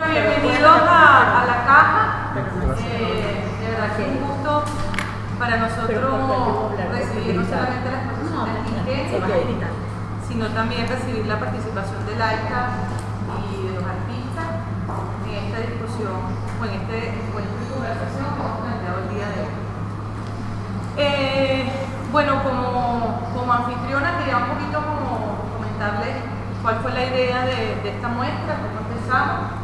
Bienvenidos a la caja. De verdad que es un gusto para nosotros recibir no solamente la exposición del Quique, sino también recibir la participación de Laika y de los artistas en esta discusión o en este encuentro y conversación que hemos planteado el día de hoy. Bueno, como anfitriona quería un poquito como comentarles cuál fue la idea de esta muestra, cómo empezamos.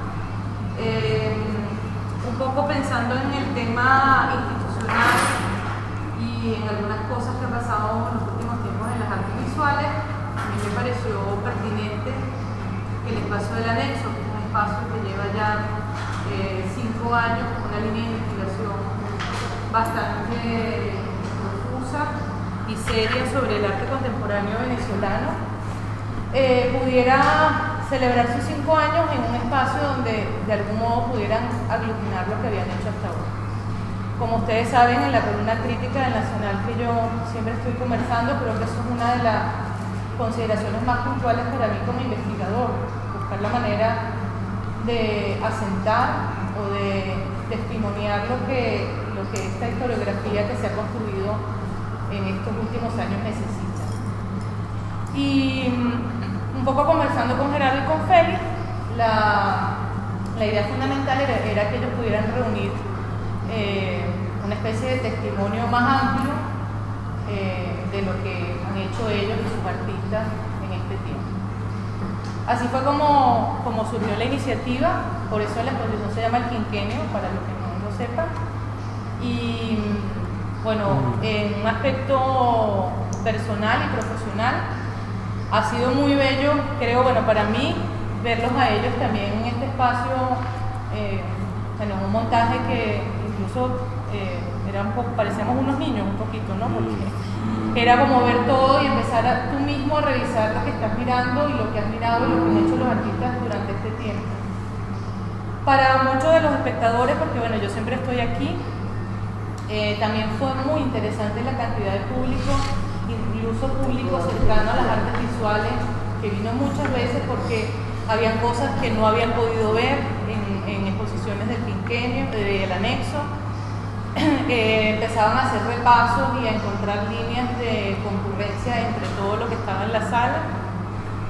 Un poco pensando en el tema institucional y en algunas cosas que han pasado en los últimos tiempos en las artes visuales, a mí me pareció pertinente que el espacio del anexo, que es un espacio que lleva ya 5 años con una línea de investigación bastante profusa y seria sobre el arte contemporáneo venezolano, pudiera celebrar sus 5 años en un espacio donde de algún modo pudieran aglutinar lo que habían hecho hasta ahora. Como ustedes saben, en la columna crítica del Nacional que yo siempre estoy conversando, creo que eso es una de las consideraciones más puntuales para mí como investigador, buscar la manera de asentar o de testimoniar lo que esta historiografía que se ha construido en estos últimos años necesita. Y un poco conversando con Gerardo y con Félix, la idea fundamental era que ellos pudieran reunir una especie de testimonio más amplio de lo que han hecho ellos y sus artistas en este tiempo. Así fue como surgió la iniciativa, por eso la exposición se llama El Quinquenio, para los que no lo sepan. Y bueno, en un aspecto personal y profesional, ha sido muy bello, creo, bueno, para mí, verlos a ellos también en este espacio, en un montaje que incluso era un poco, parecíamos unos niños un poquito, ¿no? Porque era como ver todo y empezar tú mismo a revisar lo que estás mirando y lo que has mirado y lo que han hecho los artistas durante este tiempo. Para muchos de los espectadores, porque bueno, yo siempre estoy aquí, también fue muy interesante la cantidad de público, incluso público cercano a las artes visuales, que vino muchas veces porque habían cosas que no habían podido ver en exposiciones del quinquenio, del anexo. Empezaban a hacer repasos y a encontrar líneas de concurrencia entre todo lo que estaba en la sala.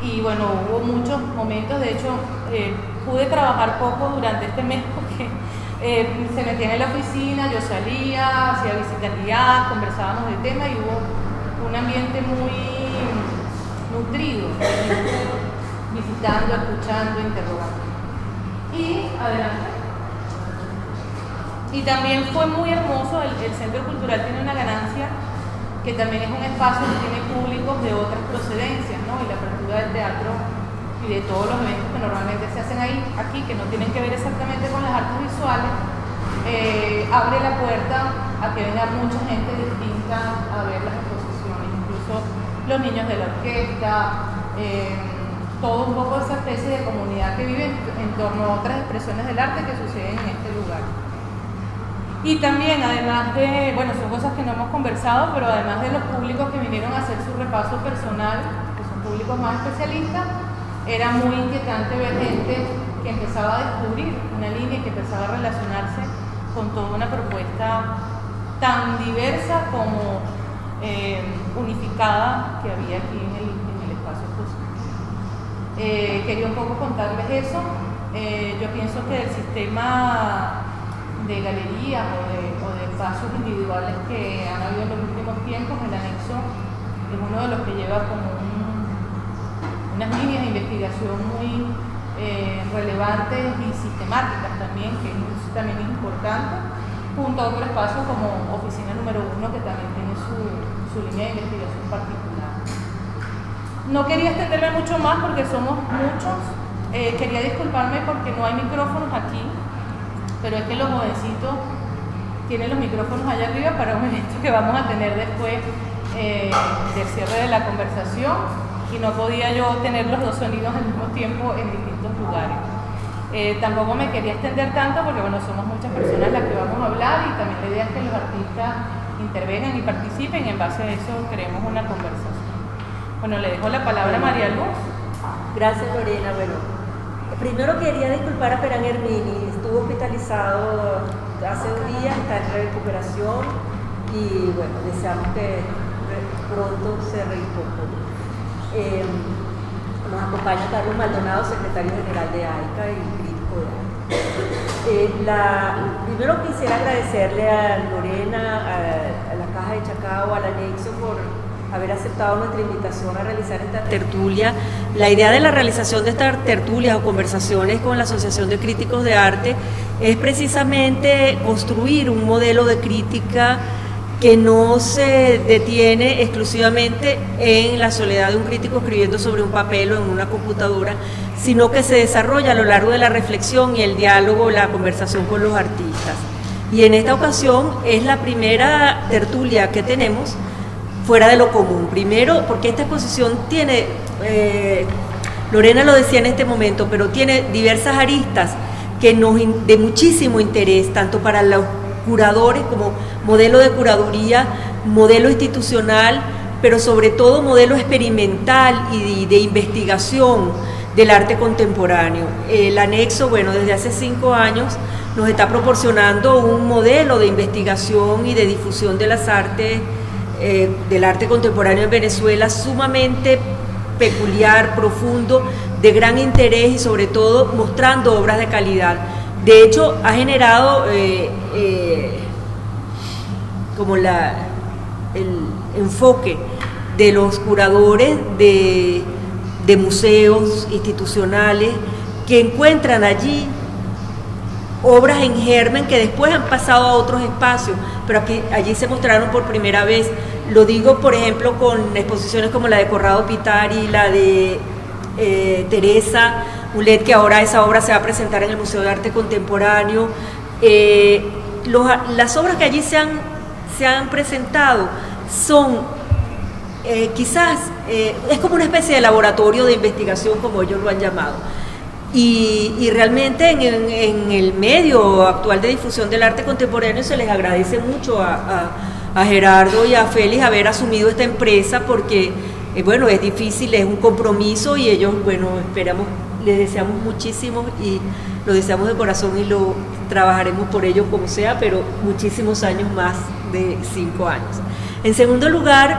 Y bueno, hubo muchos momentos, de hecho, pude trabajar poco durante este mes porque se metían en la oficina, yo salía, hacía visitas guiadas, conversábamos del tema y hubo un ambiente muy nutrido, visitando, escuchando, interrogando. Y adelante. Y también fue muy hermoso, el Centro Cultural tiene una ganancia, que también es un espacio que tiene públicos de otras procedencias, ¿no? Y la apertura del teatro y de todos los eventos que normalmente se hacen aquí, que no tienen que ver exactamente con las artes visuales, abre la puerta a que venga mucha gente distinta a ver las exposiciones, incluso los niños de la orquesta, todo un poco esa especie de comunidad que vive en torno a otras expresiones del arte que suceden en este lugar. Y también, además de, bueno, son cosas que no hemos conversado, pero además de los públicos que vinieron a hacer su repaso personal, que son públicos más especialistas, era muy inquietante ver gente que empezaba a descubrir una línea y que empezaba a relacionarse con toda una propuesta tan diversa como unificada que había aquí en el espacio expositivo. Quería un poco contarles eso. Yo pienso que el sistema de galerías o de espacios individuales que han habido en los últimos tiempos, el anexo es uno de los que lleva como unas líneas de investigación muy relevantes y sistemáticas también, que es también importante, junto a otro espacio como Oficina Número 1, que también tiene su línea de investigación particular. No quería extenderme mucho más porque somos muchos. Quería disculparme porque no hay micrófonos aquí, pero es que los jovencitos tienen los micrófonos allá arriba para un evento que vamos a tener después del cierre de la conversación, y no podía yo tener los dos sonidos al mismo tiempo en distintos lugares. Tampoco me quería extender tanto porque bueno, somos muchas personas las que vamos a hablar y también la idea es que los artistas intervengan y participen y en base a eso creemos una conversación. Bueno, le dejo la palabra a María Luz. Gracias, Lorena. Bueno, Primero quería disculpar a Perán Hermini, estuvo hospitalizado hace 2 días, está en recuperación y bueno, deseamos que pronto se recupere. Nos acompaña Carlos Maldonado, secretario general de AICA y crítico de AICA. Primero quisiera agradecerle a Lorena, a la Caja de Chacao, al Anexo por haber aceptado nuestra invitación a realizar esta tertulia. La idea de la realización de estas tertulias o conversaciones con la Asociación de Críticos de Arte es precisamente construir un modelo de crítica que no se detiene exclusivamente en la soledad de un crítico escribiendo sobre un papel o en una computadora, sino que se desarrolla a lo largo de la reflexión y el diálogo, la conversación con los artistas. Y en esta ocasión es la primera tertulia que tenemos fuera de lo común. Primero, porque esta exposición tiene, Lorena lo decía en este momento, pero tiene diversas aristas que de muchísimo interés, tanto para los curadores como modelo de curaduría, modelo institucional, pero sobre todo modelo experimental y de investigación del arte contemporáneo. El anexo, bueno, desde hace 5 años nos está proporcionando un modelo de investigación y de difusión de las artes, del arte contemporáneo en Venezuela, sumamente peculiar, profundo, de gran interés y sobre todo mostrando obras de calidad. De hecho, ha generado como el enfoque de los curadores de museos institucionales que encuentran allí obras en germen que después han pasado a otros espacios, pero allí se mostraron por primera vez. Lo digo, por ejemplo, con exposiciones como la de Corrado Pitari, la de Teresa Mulet, que ahora esa obra se va a presentar en el Museo de Arte Contemporáneo. Las obras que allí se han presentado son quizás, es como una especie de laboratorio de investigación, como ellos lo han llamado. Y realmente en el medio actual de difusión del arte contemporáneo se les agradece mucho a Gerardo y a Félix haber asumido esta empresa, porque bueno, es difícil, es un compromiso y ellos, bueno, les deseamos muchísimo y lo deseamos de corazón y lo trabajaremos por ello como sea, pero muchísimos años más de 5 años. En segundo lugar,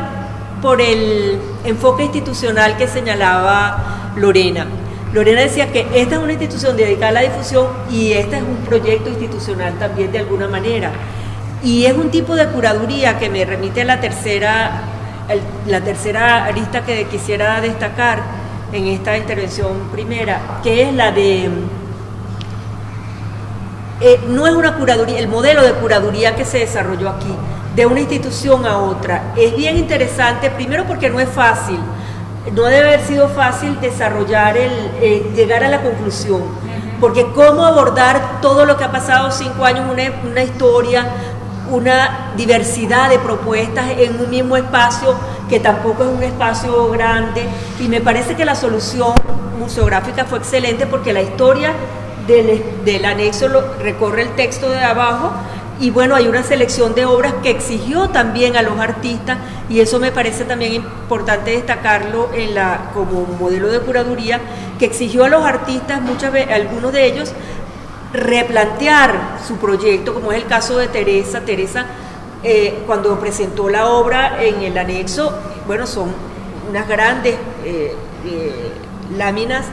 por el enfoque institucional que señalaba Lorena. Lorena decía que esta es una institución dedicada a la difusión y este es un proyecto institucional también de alguna manera. Y es un tipo de curaduría que me remite a la tercera arista que quisiera destacar en esta intervención primera, que es la de, no es una curaduría, el modelo de curaduría que se desarrolló aquí, de una institución a otra. Es bien interesante, primero porque no es fácil, no debe haber sido fácil desarrollar llegar a la conclusión, porque cómo abordar todo lo que ha pasado 5 años, una historia, una diversidad de propuestas en un mismo espacio, que tampoco es un espacio grande, y me parece que la solución museográfica fue excelente, porque la historia del anexo recorre el texto de abajo, y bueno, hay una selección de obras que exigió también a los artistas, y eso me parece también importante destacarlo como modelo de curaduría, que exigió a los artistas, muchas veces, algunos de ellos, replantear su proyecto, como es el caso de Teresa. Cuando presentó la obra en el anexo, bueno, son unas grandes láminas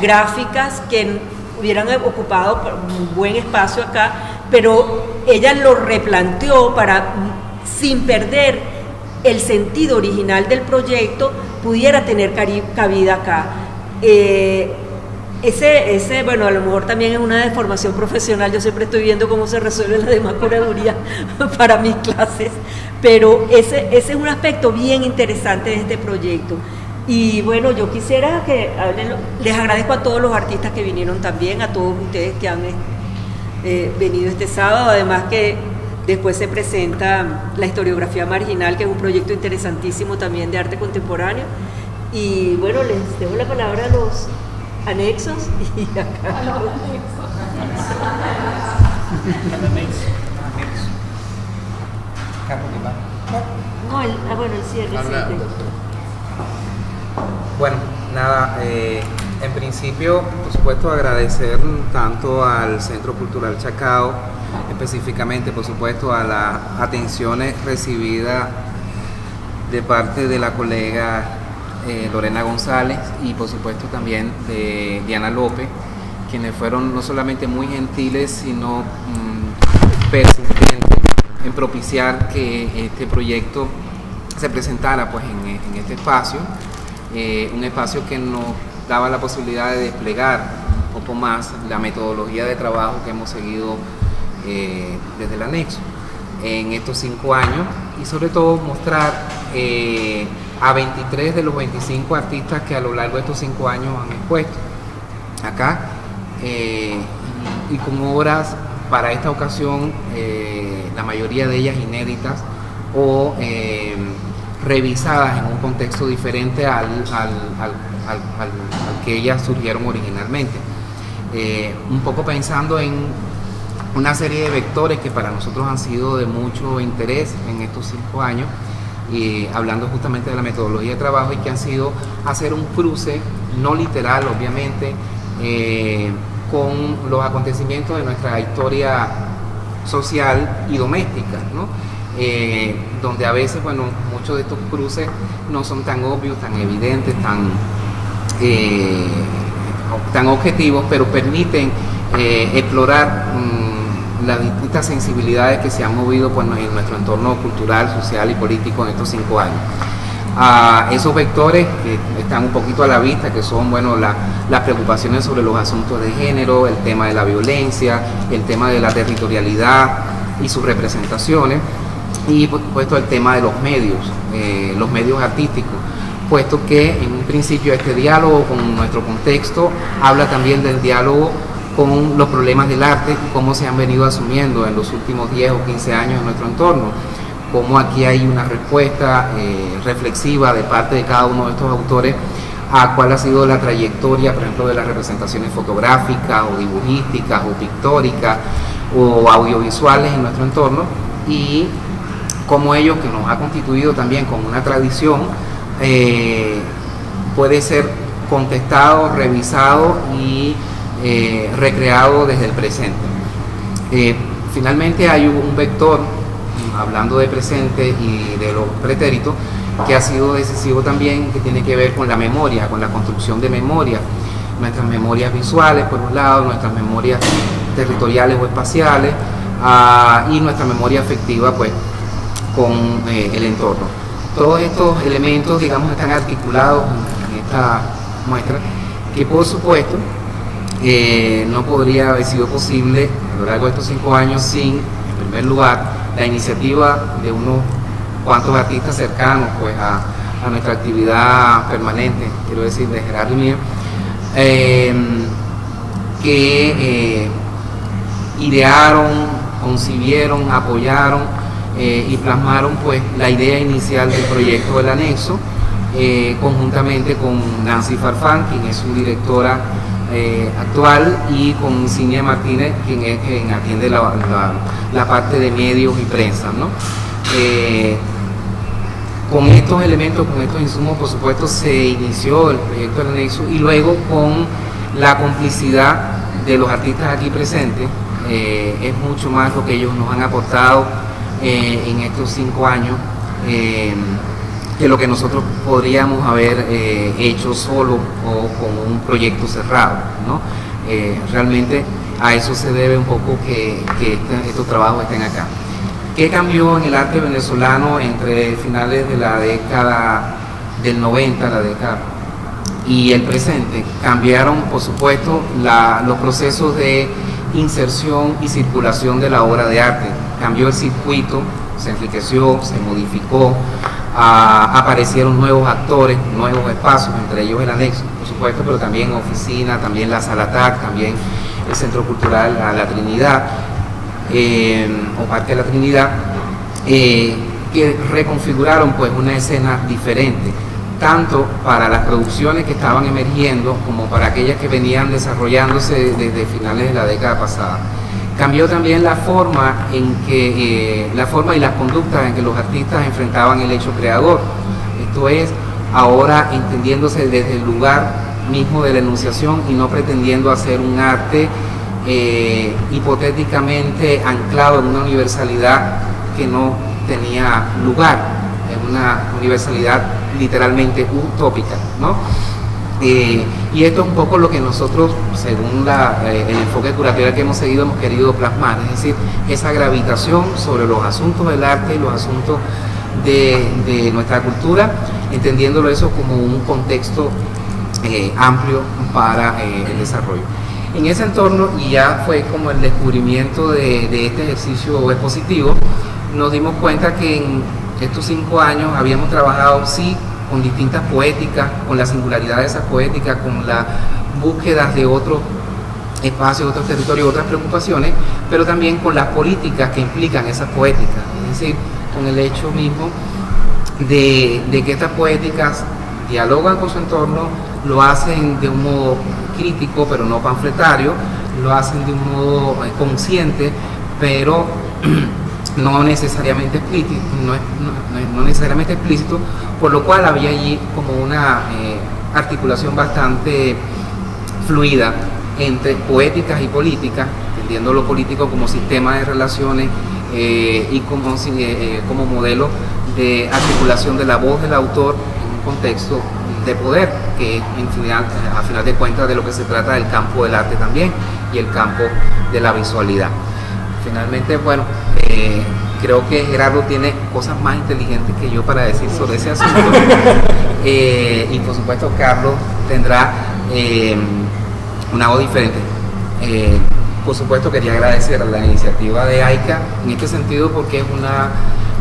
gráficas que hubieran ocupado un buen espacio acá, pero ella lo replanteó para, sin perder el sentido original del proyecto, pudiera tener cabida acá. Bueno, a lo mejor también es una deformación profesional, yo siempre estoy viendo cómo se resuelve la demás curaduría para mis clases, pero ese es un aspecto bien interesante de este proyecto. Y bueno, yo quisiera que les agradezco a todos los artistas que vinieron también, a todos ustedes que han venido este sábado, además que después se presenta la historiografía marginal, que es un proyecto interesantísimo también de arte contemporáneo. Y bueno, les dejo la palabra a los anexos y acá. A los anexos. Bueno, nada, En principio, por supuesto, agradecer tanto al Centro Cultural Chacao, específicamente, por supuesto, a las atenciones recibidas de parte de la colega Lorena González y, por supuesto, también de Diana López, quienes fueron no solamente muy gentiles, sino persistentes en propiciar que este proyecto se presentara pues, en este espacio, un espacio que nos daba la posibilidad de desplegar un poco más la metodología de trabajo que hemos seguido desde el anexo en estos 5 años y sobre todo mostrar a 23 de los 25 artistas que a lo largo de estos 5 años han expuesto acá y con obras para esta ocasión, la mayoría de ellas inéditas o revisadas en un contexto diferente al que ellas surgieron originalmente. Un poco pensando en una serie de vectores que para nosotros han sido de mucho interés en estos 5 años, hablando justamente de la metodología de trabajo y que han sido hacer un cruce, no literal obviamente, con los acontecimientos de nuestra historia social y doméstica, ¿no? Donde a veces, bueno, muchos de estos cruces no son tan obvios, tan evidentes, tan objetivos, pero permiten explorar las distintas sensibilidades que se han movido pues, en nuestro entorno cultural, social y político en estos 5 años. Esos vectores que están un poquito a la vista, que son bueno, las preocupaciones sobre los asuntos de género, el tema de la violencia, el tema de la territorialidad y sus representaciones, y por supuesto el tema de los medios artísticos, puesto que en un principio este diálogo con nuestro contexto habla también del diálogo con los problemas del arte y cómo se han venido asumiendo en los últimos 10 o 15 años en nuestro entorno, cómo aquí hay una respuesta reflexiva de parte de cada uno de estos autores a cuál ha sido la trayectoria, por ejemplo, de las representaciones fotográficas o dibujísticas o pictóricas o audiovisuales en nuestro entorno y cómo ello, que nos ha constituido también como una tradición, puede ser contestado, revisado y recreado desde el presente. Finalmente hay un vector, hablando de presente y de los pretéritos, que ha sido decisivo también, que tiene que ver con la memoria, con la construcción de memoria, nuestras memorias visuales por un lado, nuestras memorias territoriales o espaciales y nuestra memoria afectiva pues con el entorno. Todos estos elementos, digamos, están articulados en esta muestra, que por supuesto no podría haber sido posible a lo largo de estos 5 años sin, en primer lugar, la iniciativa de unos cuantos artistas cercanos pues, a nuestra actividad permanente, quiero decir, de Gerardo y mía, que idearon, concibieron, apoyaron y plasmaron pues, la idea inicial del proyecto del anexo, conjuntamente con Nancy Farfán, quien es su directora actual, y con Cinia Martínez, quien atiende la parte de medios y prensa, ¿no? Con estos elementos, con estos insumos, por supuesto, se inició el proyecto del anexo y luego con la complicidad de los artistas aquí presentes, es mucho más lo que ellos nos han aportado en estos 5 años que lo que nosotros podríamos haber hecho solo o con un proyecto cerrado, ¿no? Realmente a eso se debe un poco que estos trabajos estén acá. ¿Qué cambió en el arte venezolano entre finales de la década del 90, la década, y el presente? Cambiaron, por supuesto, los procesos de inserción y circulación de la obra de arte. Cambió el circuito, se enriqueció, se modificó, aparecieron nuevos actores, nuevos espacios, entre ellos el anexo, por supuesto, pero también oficina, también la Sala TAC, también el Centro Cultural La Trinidad, o Parque de la Trinidad, que reconfiguraron pues una escena diferente, tanto para las producciones que estaban emergiendo como para aquellas que venían desarrollándose desde finales de la década pasada. Cambió también la forma y las conductas en que los artistas enfrentaban el hecho creador. Esto es, ahora entendiéndose desde el lugar mismo de la enunciación y no pretendiendo hacer un arte hipotéticamente anclado en una universalidad que no tenía lugar, en una universalidad literalmente utópica, ¿no? Y esto es un poco lo que nosotros, según el enfoque curatorial que hemos seguido, hemos querido plasmar, es decir, esa gravitación sobre los asuntos del arte y los asuntos de nuestra cultura, entendiéndolo eso como un contexto amplio para el desarrollo. En ese entorno, y ya fue como el descubrimiento de este ejercicio expositivo, nos dimos cuenta que en estos 5 años habíamos trabajado, sí, con distintas poéticas, con la singularidad de esas poéticas, con las búsquedas de otros espacios, otros territorios, otras preocupaciones, pero también con las políticas que implican esas poéticas, es decir, con el hecho mismo de que estas poéticas dialogan con su entorno, lo hacen de un modo crítico, pero no panfletario, lo hacen de un modo consciente, pero no necesariamente explícito, por lo cual había allí como una articulación bastante fluida entre poéticas y políticas, entendiendo lo político como sistema de relaciones y como modelo de articulación de la voz del autor en un contexto de poder, que a final de cuentas de lo que se trata del campo del arte también y el campo de la visualidad. Finalmente, bueno, creo que Gerardo tiene cosas más inteligentes que yo para decir sobre ese asunto y por supuesto Carlos tendrá una voz diferente. Por supuesto quería agradecer a la iniciativa de AICA en este sentido, porque es una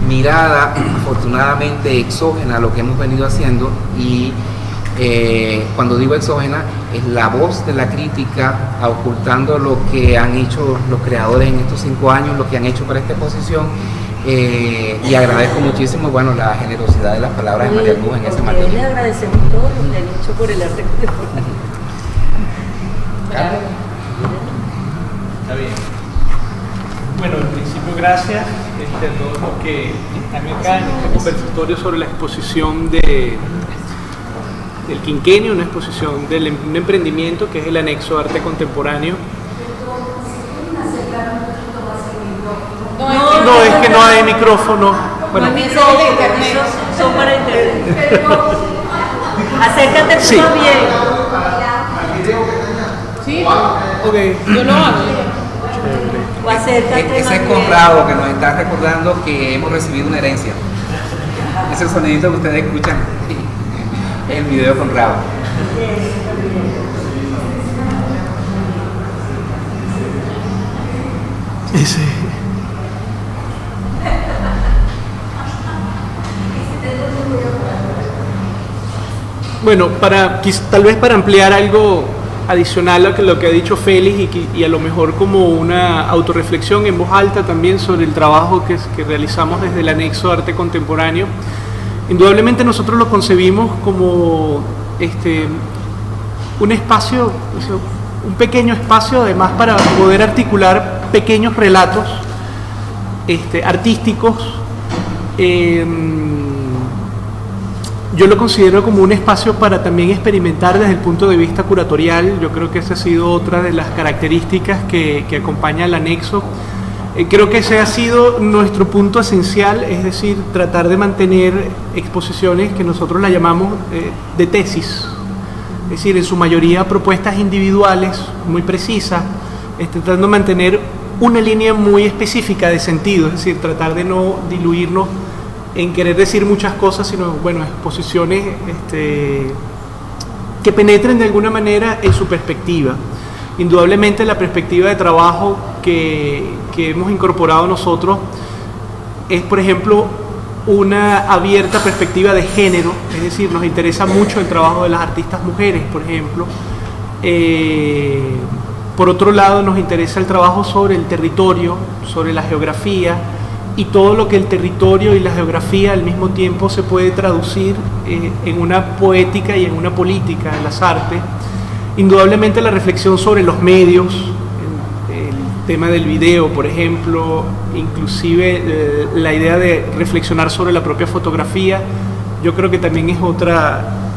mirada afortunadamente exógena a lo que hemos venido haciendo, y cuando digo exógena es la voz de la crítica ocultando lo que han hecho los creadores en estos 5 años, lo que han hecho para esta exposición, y agradezco muchísimo, bueno, la generosidad de las palabras de María Luz en ese marco. Le agradecemos todo lo que han hecho por el arte contemporáneo. Está bien. Bueno, en principio gracias a todos los que están acá en este conversatorio sobre la exposición del quinquenio, una exposición un emprendimiento que es el anexo Arte Contemporáneo. No, es que no hay micrófono. Bueno, Son para internet. Acércate tú sí. Bien. Sí, Okay. yo lo hago. O acércate Ese es más Conrado que nos está recordando que hemos recibido una herencia. Ese sonidito que ustedes escuchan es el video de Conrado. Ese. Bueno, tal vez para ampliar algo adicional a lo que ha dicho Félix y a lo mejor como una autorreflexión en voz alta también sobre el trabajo que realizamos desde el anexo Arte Contemporáneo. Indudablemente nosotros lo concebimos como un espacio, un pequeño espacio además para poder articular pequeños relatos artísticos. Yo lo considero como un espacio para también experimentar desde el punto de vista curatorial. Yo creo que esa ha sido otra de las características que acompaña al anexo. Creo que ese ha sido nuestro punto esencial, es decir, tratar de mantener exposiciones que nosotros las llamamos de tesis, es decir, en su mayoría propuestas individuales muy precisas, tratando de mantener una línea muy específica de sentido, es decir, tratar de no diluirnos en querer decir muchas cosas, sino, bueno, exposiciones que penetren de alguna manera en su perspectiva. Indudablemente la perspectiva de trabajo que hemos incorporado nosotros es, por ejemplo, una abierta perspectiva de género, es decir, nos interesa mucho el trabajo de las artistas mujeres, por ejemplo. Por otro lado, nos interesa el trabajo sobre el territorio, sobre la geografía, y todo lo que el territorio y la geografía al mismo tiempo se puede traducir en una poética y en una política en las artes. Indudablemente la reflexión sobre los medios, el tema del video, por ejemplo, inclusive la idea de reflexionar sobre la propia fotografía, yo creo que también es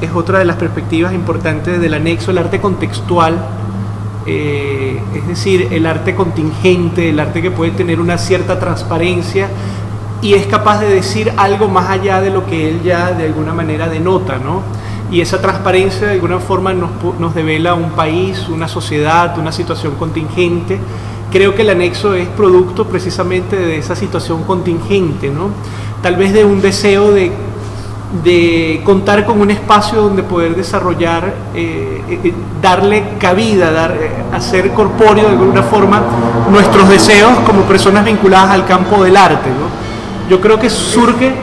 es otra de las perspectivas importantes del anexo, el arte contextual, es decir, el arte contingente, el arte que puede tener una cierta transparencia y es capaz de decir algo más allá de lo que él ya de alguna manera denota, ¿no? Y esa transparencia de alguna forma nos devela un país, una sociedad, una situación contingente. Creo que el anexo es producto precisamente de esa situación contingente, ¿no? Tal vez de un deseo de contar con un espacio donde poder desarrollar, darle cabida, hacer corpóreo de alguna forma nuestros deseos como personas vinculadas al campo del arte, ¿no? Yo creo que surge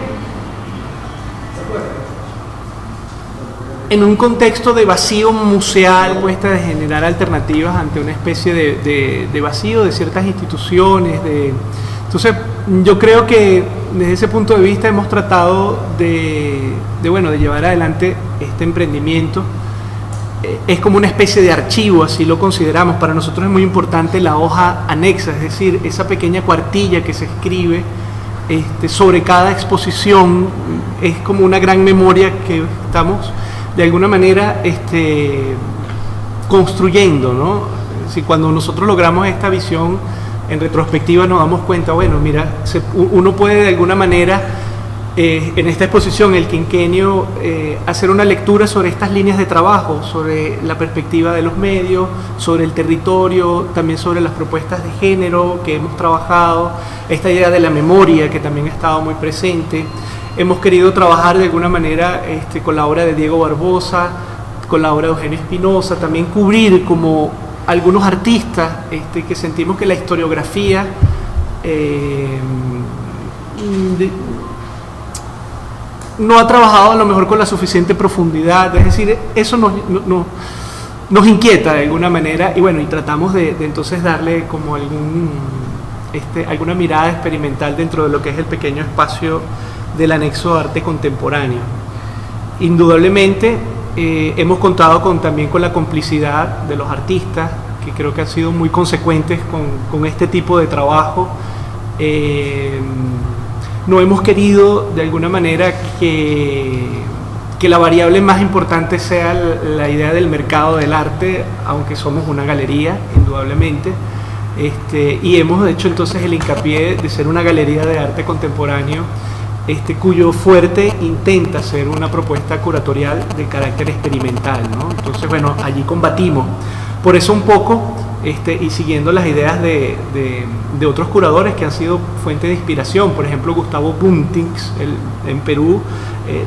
en un contexto de vacío museal, puesta de generar alternativas ante una especie de vacío de ciertas instituciones. Entonces, yo creo que desde ese punto de vista hemos tratado de llevar adelante este emprendimiento. Es como una especie de archivo, así lo consideramos. Para nosotros es muy importante la hoja anexa, es decir, esa pequeña cuartilla que se escribe sobre cada exposición. Es como una gran memoria que estamos de alguna manera construyendo, ¿no? Si cuando nosotros logramos esta visión en retrospectiva nos damos cuenta, bueno, mira, uno puede de alguna manera en esta exposición, el quinquenio, hacer una lectura sobre estas líneas de trabajo, sobre la perspectiva de los medios, sobre el territorio, también sobre las propuestas de género que hemos trabajado, esta idea de la memoria que también ha estado muy presente. Hemos querido trabajar de alguna manera con la obra de Diego Barbosa, con la obra de Eugenio Espinosa, también cubrir como algunos artistas que sentimos que la historiografía no ha trabajado a lo mejor con la suficiente profundidad, es decir, eso nos inquieta de alguna manera y bueno, y tratamos de entonces darle como alguna mirada experimental dentro de lo que es el pequeño espacio del anexo Arte Contemporáneo. Indudablemente hemos contado también con la complicidad de los artistas, que creo que han sido muy consecuentes con este tipo de trabajo. No hemos querido de alguna manera que la variable más importante sea la idea del mercado del arte, aunque somos una galería, indudablemente. Y hemos hecho entonces el hincapié de ser una galería de arte contemporáneo, cuyo fuerte intenta ser una propuesta curatorial de carácter experimental, ¿no? Entonces, bueno, allí combatimos. Por eso un poco, y siguiendo las ideas de otros curadores que han sido fuente de inspiración, por ejemplo, Gustavo Buntings, en Perú,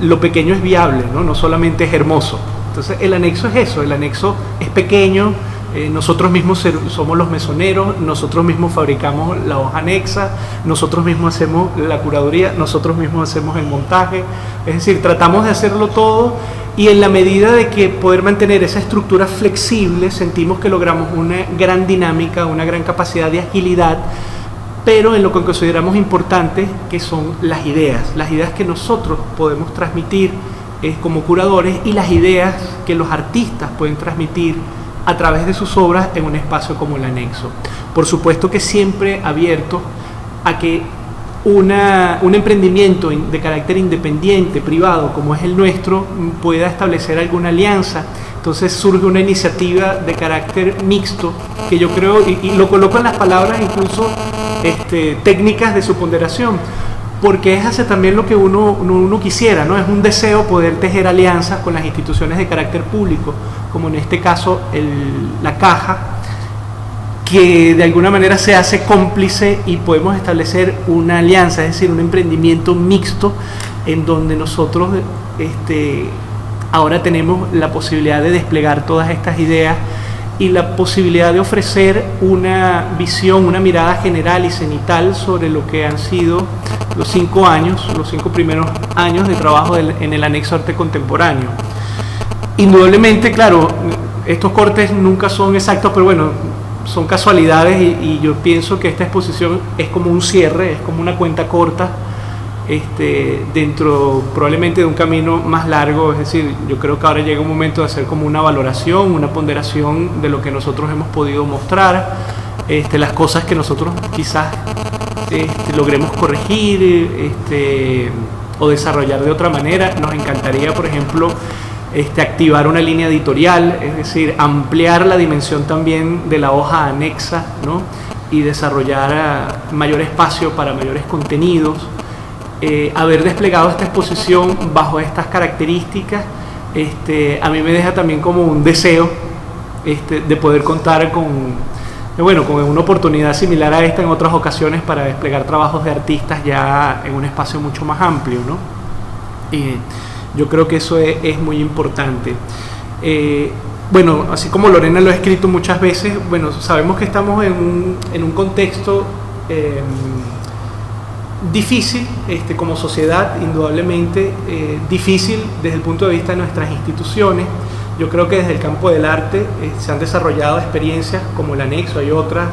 lo pequeño es viable, ¿no? No solamente es hermoso. Entonces, el anexo es eso, el anexo es pequeño. Nosotros mismos somos los mesoneros, nosotros mismos fabricamos la hoja anexa, nosotros mismos hacemos la curaduría, nosotros mismos hacemos el montaje, es decir, tratamos de hacerlo todo y en la medida de que poder mantener esa estructura flexible, sentimos que logramos una gran dinámica, una gran capacidad de agilidad, pero en lo que consideramos importante, que son las ideas que nosotros podemos transmitir como curadores y las ideas que los artistas pueden transmitir a través de sus obras en un espacio como el anexo. Por supuesto que siempre abierto a que un emprendimiento de carácter independiente, privado, como es el nuestro, pueda establecer alguna alianza. Entonces surge una iniciativa de carácter mixto, que yo creo, y lo coloco en las palabras incluso técnicas de su ponderación, porque es hacer también lo que uno quisiera, ¿no? Es un deseo poder tejer alianzas con las instituciones de carácter público, como en este caso la Caja, que de alguna manera se hace cómplice y podemos establecer una alianza, es decir, un emprendimiento mixto en donde nosotros ahora tenemos la posibilidad de desplegar todas estas ideas y la posibilidad de ofrecer una visión, una mirada general y cenital sobre lo que han sido los 5 primeros años de trabajo en el anexo Arte Contemporáneo. Indudablemente, claro, estos cortes nunca son exactos, pero bueno, son casualidades y yo pienso que esta exposición es como un cierre, es como una cuenta corta dentro probablemente de un camino más largo. Es decir, yo creo que ahora llega un momento de hacer como una valoración, una ponderación de lo que nosotros hemos podido mostrar, las cosas que nosotros quizás logremos corregir o desarrollar de otra manera. Nos encantaría, por ejemplo, activar una línea editorial, es decir, ampliar la dimensión también de la hoja anexa, ¿no? Y desarrollar mayor espacio para mayores contenidos. Haber desplegado esta exposición bajo estas características, a mí me deja también como un deseo de poder contar con una oportunidad similar a esta en otras ocasiones para desplegar trabajos de artistas ya en un espacio mucho más amplio, ¿no? Yo creo que eso es muy importante. Así como Lorena lo ha escrito muchas veces, sabemos que estamos en un contexto difícil como sociedad, indudablemente difícil desde el punto de vista de nuestras instituciones. Yo creo que desde el campo del arte se han desarrollado experiencias como el Anexo, hay otras,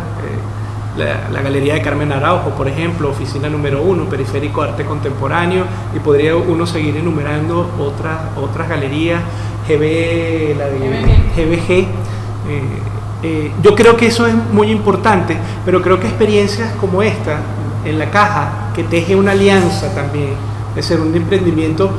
la Galería de Carmen Araujo, por ejemplo, Oficina número 1, Periférico de Arte Contemporáneo, y podría uno seguir enumerando otras galerías, GBG. Yo creo que eso es muy importante, pero creo que experiencias como esta, en la caja, que teje una alianza también, de ser un emprendimiento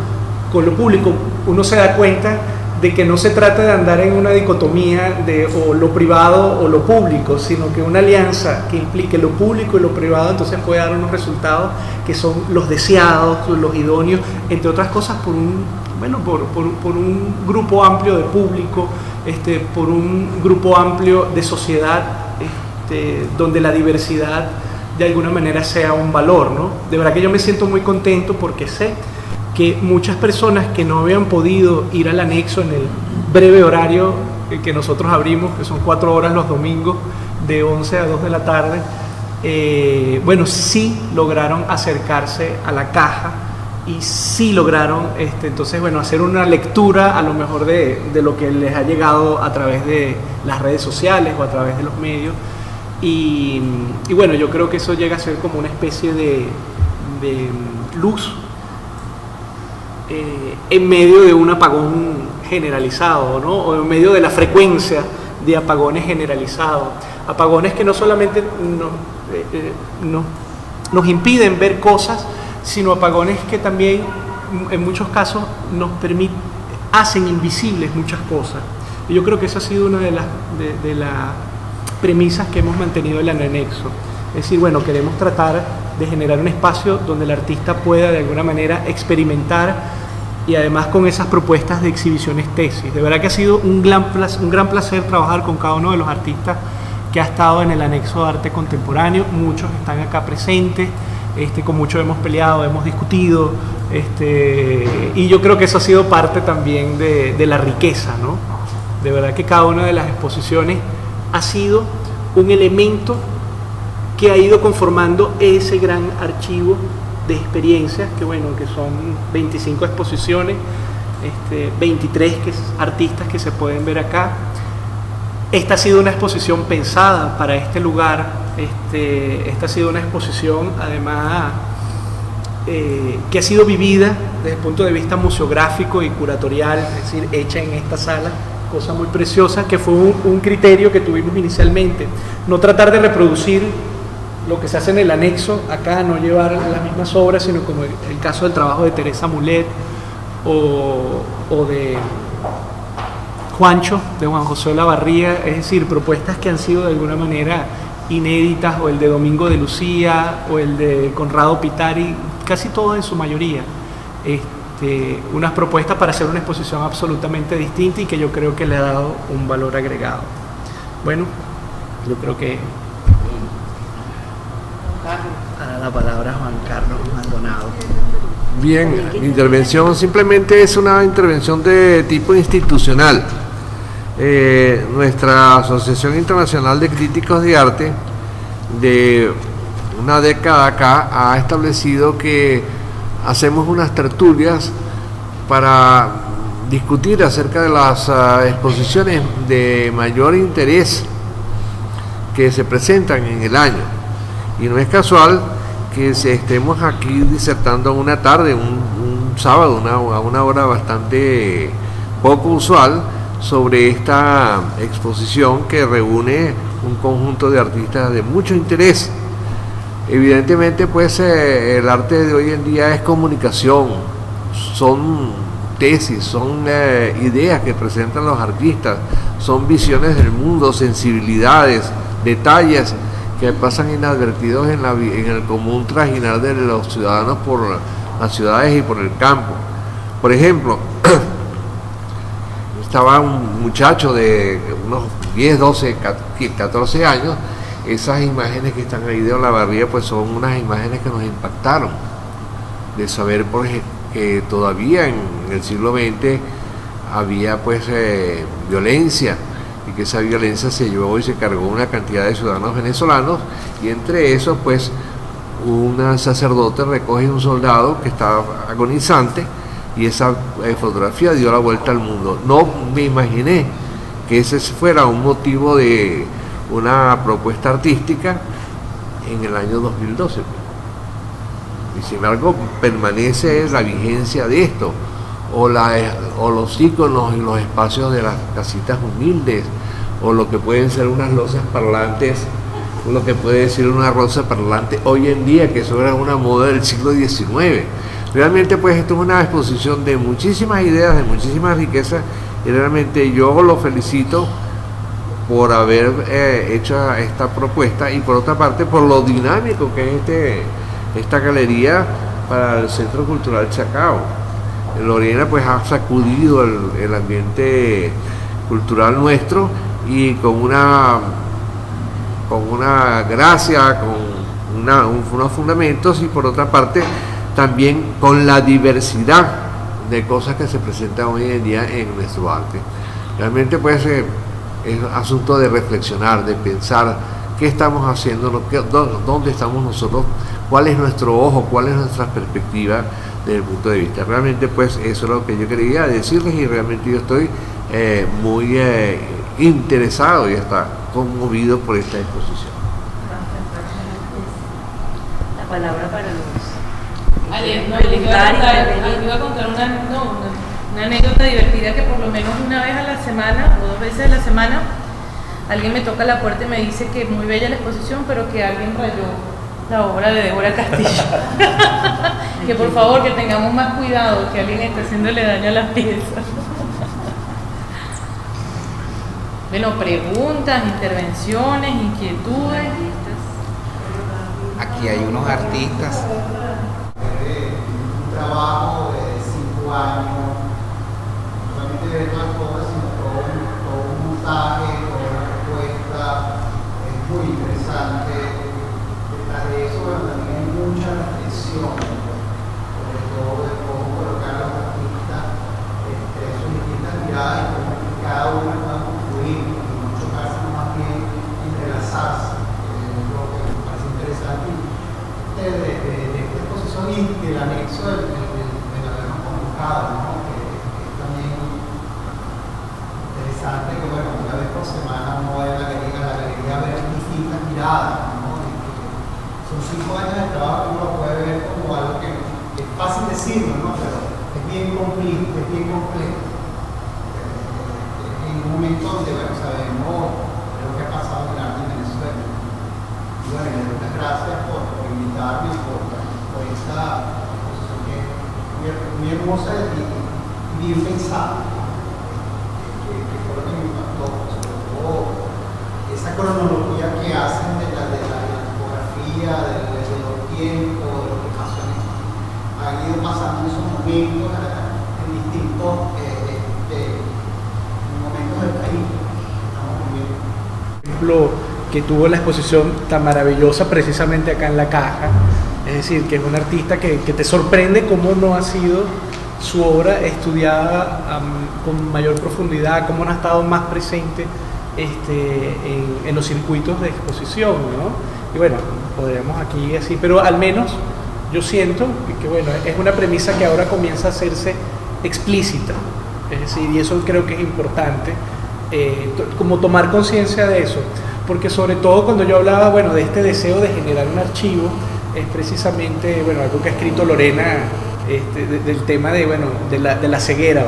con lo público, uno se da cuenta de que no se trata de andar en una dicotomía de o lo privado o lo público, sino que una alianza que implique lo público y lo privado entonces puede dar unos resultados que son los deseados, los idóneos, entre otras cosas por un grupo amplio de público, por un grupo amplio de sociedad, donde la diversidad de alguna manera sea un valor, ¿no? De verdad que yo me siento muy contento porque sé que muchas personas que no habían podido ir al Anexo en el breve horario que nosotros abrimos, que son 4 horas los domingos de 11 a 2 de la tarde, sí lograron acercarse a la caja y sí lograron hacer una lectura a lo mejor de lo que les ha llegado a través de las redes sociales o a través de los medios, y yo creo que eso llega a ser como una especie de luz en medio de un apagón generalizado, ¿no? O en medio de la frecuencia de apagones generalizados, apagones que no solamente nos impiden ver cosas, sino apagones que también en muchos casos hacen invisibles muchas cosas. Y yo creo que esa ha sido una de las premisas que hemos mantenido en el Anexo. Es decir, queremos tratar de generar un espacio donde el artista pueda de alguna manera experimentar, y además con esas propuestas de exhibiciones tesis. De verdad que ha sido un gran placer trabajar con cada uno de los artistas que ha estado en el Anexo de Arte Contemporáneo. Muchos están acá presentes, con muchos hemos peleado, hemos discutido, y yo creo que eso ha sido parte también de la riqueza, ¿no? De verdad que cada una de las exposiciones ha sido un elemento que ha ido conformando ese gran archivo de experiencias, que son 25 exposiciones, 23 artistas que se pueden ver acá. Esta ha sido una exposición pensada para este lugar, esta ha sido una exposición además que ha sido vivida desde el punto de vista museográfico y curatorial, es decir, hecha en esta sala, cosa muy preciosa, que fue un criterio que tuvimos inicialmente, no tratar de reproducir lo que se hace en el Anexo acá, no llevar las mismas obras, sino como el caso del trabajo de Teresa Mulet o de Juancho, de Juan José Olavarría, es decir, propuestas que han sido de alguna manera inéditas, o el de Domingo de Lucía, o el de Conrado Pitari, casi todas en su mayoría, unas propuestas para hacer una exposición absolutamente distinta y que yo creo que le ha dado un valor agregado. Yo creo que a la palabra Juan Carlos Maldonado. Bien, mi intervención simplemente es una intervención de tipo institucional. Nuestra Asociación Internacional de Críticos de Arte, de una década acá, ha establecido que hacemos unas tertulias para discutir acerca de las exposiciones de mayor interés que se presentan en el año. Y no es casual que estemos aquí disertando una tarde, un sábado, a una hora bastante poco usual, sobre esta exposición que reúne un conjunto de artistas de mucho interés. Evidentemente, pues el arte de hoy en día es comunicación, son tesis, son ideas que presentan los artistas, son visiones del mundo, sensibilidades, detalles que pasan inadvertidos en el común trajinar de los ciudadanos por las ciudades y por el campo. Por ejemplo, estaba un muchacho de unos 10, 12, 14 años. Esas imágenes que están ahí de Olavarría pues son unas imágenes que nos impactaron, de saber por ejemplo que todavía en el siglo XX había pues violencia, y que esa violencia se llevó y se cargó una cantidad de ciudadanos venezolanos, y entre esos pues un sacerdote recoge un soldado que estaba agonizante, y esa fotografía dio la vuelta al mundo. No me imaginé que ese fuera un motivo de una propuesta artística en el año 2012. Y sin embargo permanece la vigencia de esto, o los íconos y los espacios de las casitas humildes, o lo que pueden ser unas losas parlantes, o lo que puede ser una rosa parlante hoy en día, que eso era una moda del siglo XIX. Realmente pues esto es una exposición de muchísimas ideas, de muchísimas riquezas, y realmente yo lo felicito por haber hecho esta propuesta, y por otra parte por lo dinámico que es esta galería para el Centro Cultural Chacao. Lorena pues ha sacudido el ambiente cultural nuestro, y con una gracia, con unos fundamentos, y por otra parte también con la diversidad de cosas que se presentan hoy en día en nuestro arte. Realmente pues es asunto de reflexionar, de pensar qué estamos haciendo, dónde estamos nosotros, cuál es nuestro ojo, cuál es nuestra perspectiva desde el punto de vista. Realmente pues eso es lo que yo quería decirles, y realmente yo estoy muy interesado y hasta conmovido por esta exposición. La palabra para los iba a contar una anécdota divertida, que por lo menos una vez a la semana o 2 veces a la semana alguien me toca la puerta y me dice que muy bella la exposición, pero que alguien rayó la obra de Débora Castillo. Que por favor que tengamos más cuidado, que alguien está haciéndole daño a las piezas. Bueno, preguntas, intervenciones, inquietudes. Aquí hay unos artistas. Un trabajo de 5 años, no solamente ver las cosas, sino todo un montaje, toda una propuesta, es muy interesante. Detrás de eso, bueno, también hay mucha reflexión, sobre todo de cómo colocar a los artistas sus distintas miradas, y cómo cada uno pueda confluir y no chocarse, más bien entrelazarse, es lo que me parece interesante de esta exposición, y del anexo del habernos convocado, ¿no? Que es también interesante que, bueno, una vez por semana uno va a la galería a ver distintas miradas, ¿no? Y que son 5 años de trabajo, uno lo puede ver como algo que es fácil decirlo, ¿no? Pero es bien complejo, en un momento donde, bueno, sabemos lo que ha pasado en el arte en Venezuela. Y bueno, les doy las gracias por invitarme, por esta exposición que es muy hermosa y bien pensada, que fue lo que me impactó, sobre todo esa cronología que hacen de la tipografía, de los tiempos, de lo que pasó han ido pasando esos momentos en distintos momentos del país. Estamos muy bien. Ejemplo que tuvo la exposición tan maravillosa precisamente acá en La Caja, es decir, que es un artista que te sorprende cómo no ha sido su obra estudiada con mayor profundidad, cómo no ha estado más presente en los circuitos de exposición, ¿no? Y bueno, podríamos aquí así, pero al menos yo siento que bueno, es una premisa que ahora comienza a hacerse explícita, es decir, y eso creo que es importante, como tomar conciencia de eso, porque sobre todo cuando yo hablaba, bueno, de este deseo de generar un archivo, es precisamente, bueno, algo que ha escrito Lorena, del tema de, bueno, de la ceguera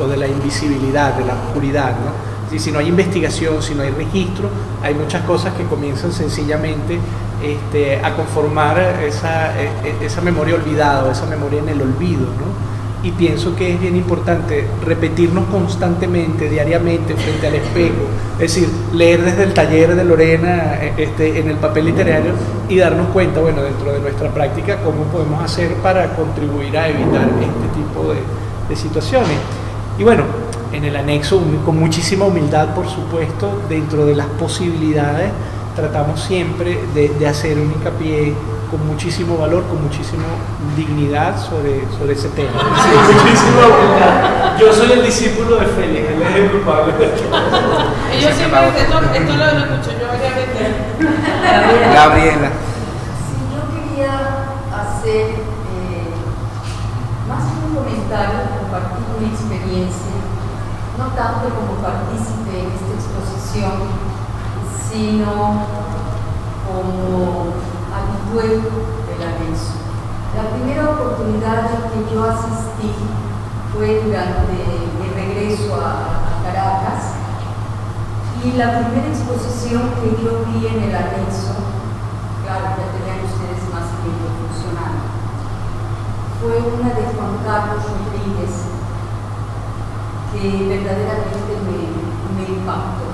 o de la invisibilidad, de la oscuridad, ¿no? Si no hay investigación, si no hay registro, hay muchas cosas que comienzan sencillamente a conformar esa memoria olvidada, o esa memoria en el olvido, ¿no? y pienso que es bien importante repetirnos constantemente, diariamente, frente al espejo, es decir, leer desde el taller de Lorena en el papel literario y darnos cuenta, bueno, dentro de nuestra práctica, cómo podemos hacer para contribuir a evitar este tipo de situaciones. Y bueno, en el anexo, con muchísima humildad, por supuesto, dentro de las posibilidades, tratamos siempre de hacer un hincapié con muchísimo valor, con muchísima dignidad sobre ese tema. Sí, muchísima humildad. Yo soy el discípulo de Félix, él es el culpable. Ellos siempre, esto lo escucho yo varias veces. Gabriela. Sí, yo quería hacer más que un comentario, compartir una experiencia, no tanto como partícipe en esta exposición, sino como habitué del anexo. La primera oportunidad en que yo asistí fue durante mi regreso a Caracas, y la primera exposición que yo vi en el anexo, claro, ya tenían ustedes más tiempo funcionando, fue una de Juan Carlos Rodríguez, que verdaderamente me impactó.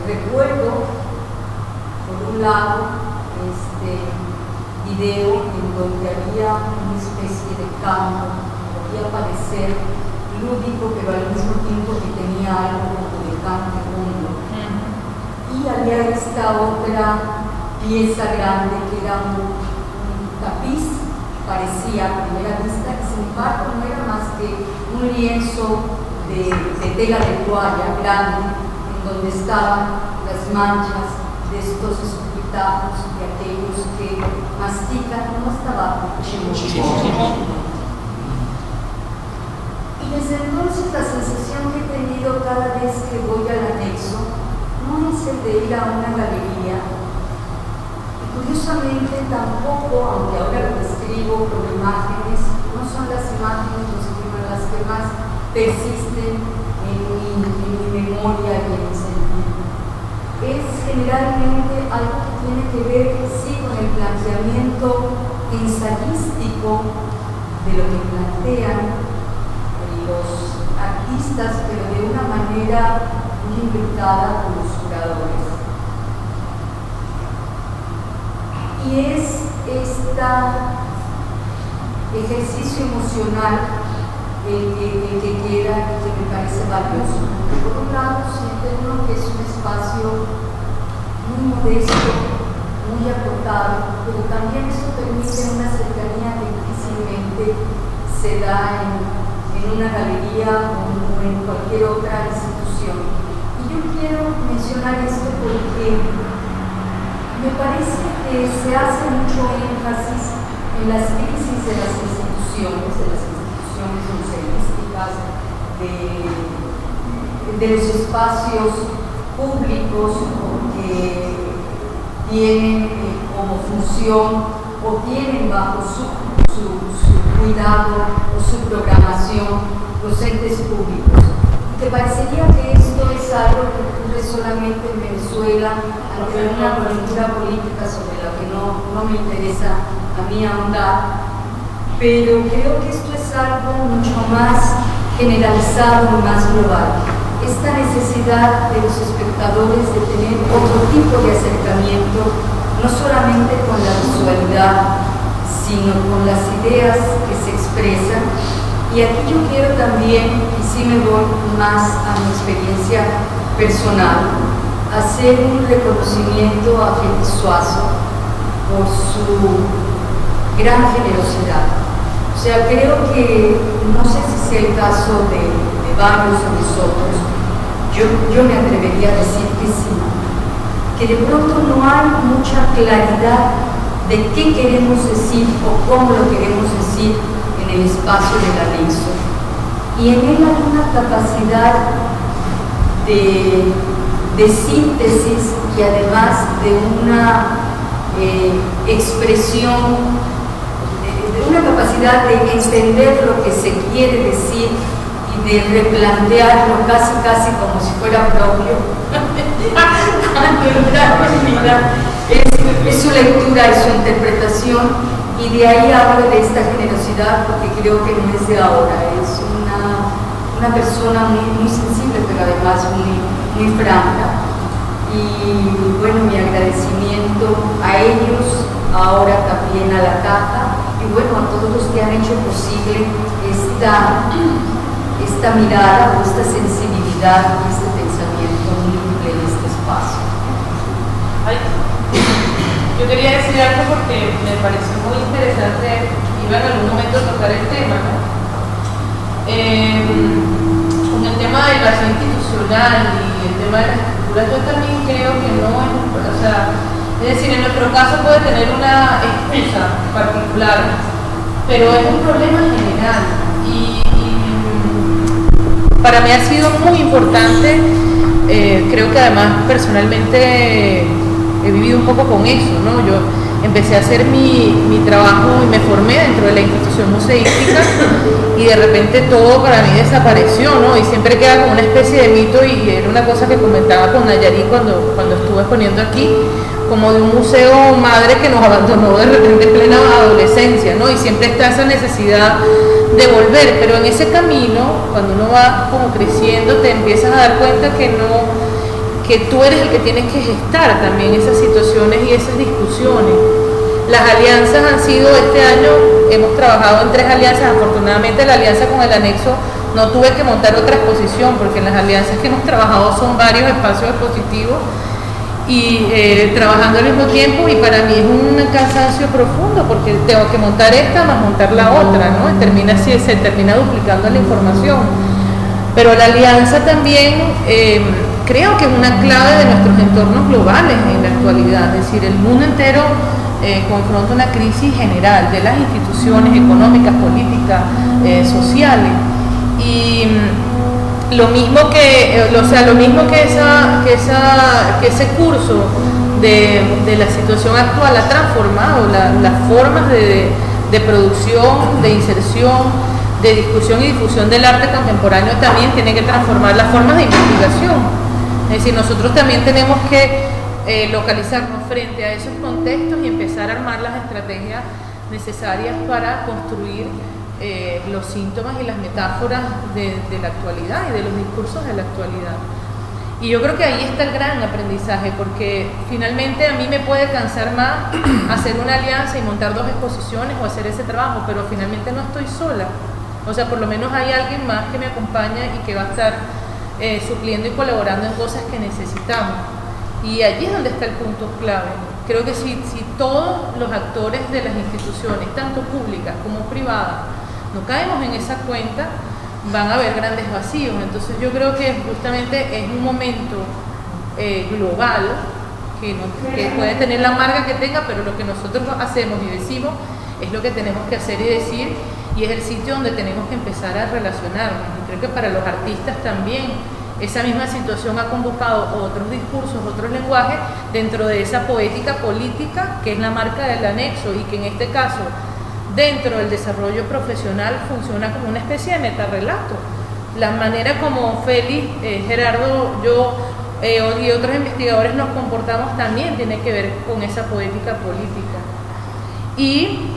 Recuerdo, por un lado, este video en donde había una especie de campo, podía parecer lúdico, pero al mismo tiempo que tenía algo como de campo mundo. Y había esta otra pieza grande que era un tapiz, parecía a primera vista, que sin embargo no era más que un lienzo de tela de toalla grande, donde estaban las manchas de estos escupitajos de aquellos que mastican, no estaba y desde entonces la sensación que he tenido cada vez que voy al anexo no es el de ir a una galería, y curiosamente tampoco, aunque ahora lo describo con imágenes, no son las imágenes las que más persisten en mi memoria y en mi sentido. Es generalmente algo que tiene que ver, sí, con el planteamiento ensayístico de lo que plantean los artistas, pero de una manera muy inventada por los curadores. Y es este ejercicio emocional el que queda y que me parece valioso. Por un lado, siente uno que es un espacio muy modesto, muy acotado, pero también eso permite una cercanía que difícilmente se da en una galería o en cualquier otra institución. Y yo quiero mencionar esto porque me parece que se hace mucho énfasis en las crisis de las instituciones museísticas, de los espacios públicos que tienen como función o tienen bajo su cuidado o su programación los entes públicos. ¿Te parecería que esto es algo que ocurre solamente en Venezuela ante una coyuntura política sobre la que no me interesa a mí ahondar? Pero creo que esto es algo mucho más generalizado y más global. Esta necesidad de los espectadores de tener otro tipo de acercamiento, no solamente con la visualidad, sino con las ideas que se expresan. Y aquí yo quiero también, y sí me voy más a mi experiencia personal, hacer un reconocimiento a Félix Suazo por su gran generosidad. O sea, creo que, no sé si sea el caso de varios de nosotros, yo me atrevería a decir que sí, que de pronto no hay mucha claridad de qué queremos decir o cómo lo queremos decir en el espacio del anexo. Y en él hay una capacidad de síntesis y además de una expresión, de una capacidad de entender lo que se quiere decir y de replantearlo casi como si fuera propio. Cuando en realidad es su lectura y su interpretación, Y de ahí hablo de esta generosidad porque creo que no es de ahora, es una persona muy sensible, pero además muy franca. Y bueno, mi agradecimiento a ellos, ahora también a la caja, y bueno, a todos los que han hecho posible esta mirada, esta sensibilidad y este pensamiento múltiple en este espacio. Ay, yo quería decir algo porque me pareció muy interesante, iba en algún momento a tocar el tema, ¿no? Con el tema del vacío institucional y el tema de las estructuras, yo también creo que no es, o sea, es decir, en nuestro caso puede tener una excusa particular, pero es un problema general y para mí ha sido muy importante, creo que además personalmente he vivido un poco con eso, ¿no? Yo empecé a hacer mi trabajo y me formé dentro de la institución museística y de repente todo para mí desapareció, ¿no? Y siempre queda como una especie de mito y era una cosa que comentaba con Nayarit cuando estuve exponiendo aquí, como de un museo madre que nos abandonó de repente en plena adolescencia, ¿no? Y siempre está esa necesidad de volver, pero en ese camino, cuando uno va como creciendo, te empiezas a dar cuenta que tú eres el que tienes que gestar también esas situaciones y esas discusiones. Las alianzas han sido, este año hemos trabajado en 3 alianzas, afortunadamente la alianza con el anexo no tuve que montar otra exposición, porque en las alianzas que hemos trabajado son varios espacios expositivos y trabajando al mismo tiempo, y para mí es un cansancio profundo porque tengo que montar esta más montar la otra, ¿no? Y se termina duplicando la información. Pero la alianza también creo que es una clave de nuestros entornos globales en la actualidad, es decir, el mundo entero confronta una crisis general de las instituciones económicas, políticas, sociales, y lo mismo que ese curso de la situación actual ha transformado las formas de producción, de inserción, de discusión y difusión del arte contemporáneo. También tiene que transformar las formas de investigación. Es decir, nosotros también tenemos que localizarnos frente a esos contextos y empezar a armar las estrategias necesarias para construir los síntomas y las metáforas de la actualidad y de los discursos de la actualidad. Y yo creo que ahí está el gran aprendizaje, porque finalmente a mí me puede cansar más hacer una alianza y montar 2 exposiciones o hacer ese trabajo, pero finalmente no estoy sola. O sea, por lo menos hay alguien más que me acompaña y que va a estar supliendo y colaborando en cosas que necesitamos. Y allí es donde está el punto clave. Creo que si todos los actores de las instituciones, tanto públicas como privadas, no caemos en esa cuenta, van a haber grandes vacíos. Entonces yo creo que justamente es un momento global que puede tener la marca que tenga, pero lo que nosotros hacemos y decimos es lo que tenemos que hacer y decir, y es el sitio donde tenemos que empezar a relacionarnos. Y creo que para los artistas también esa misma situación ha convocado otros discursos, otros lenguajes dentro de esa poética política que es la marca del anexo, y que en este caso dentro del desarrollo profesional funciona como una especie de metarrelato. La manera como Félix, Gerardo, yo y otros investigadores nos comportamos también tiene que ver con esa poética política y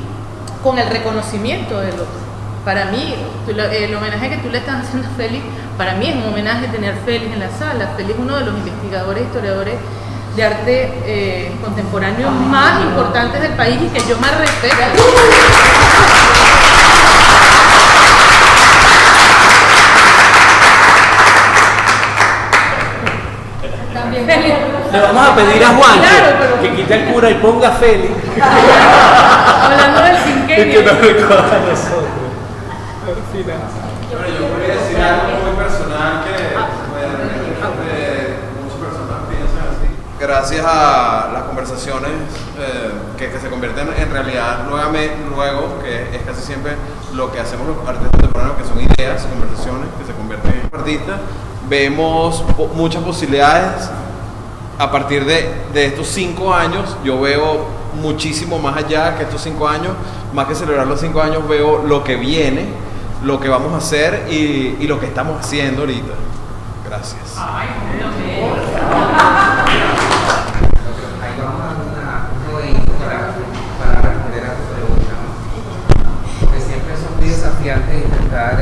con el reconocimiento del otro. Para mí, el homenaje que tú le estás haciendo a Félix, para mí es un homenaje tener a Félix en la sala. Félix es uno de los investigadores, historiadores de arte contemporáneo más importantes del país y que yo más respeto. Le vamos a pedir a Juancho, claro, que quite el cura y ponga a Félix. Hablando del quinquenio. Que nos recuerda a nosotros. Bueno, yo quería decir algo muy personal que muchas personas piensan así. Gracias a las conversaciones que se convierten en realidad luego, que es casi siempre lo que hacemos los artistas contemporáneos, que son ideas, conversaciones que se convierten en artistas, vemos muchas posibilidades. A partir de estos 5 años, yo veo muchísimo más allá que estos 5 años, más que celebrar los 5 años, veo lo que viene, lo que vamos a hacer y lo que estamos haciendo ahorita. Gracias. Ahí vamos a dar un para responder a tu pregunta. intentar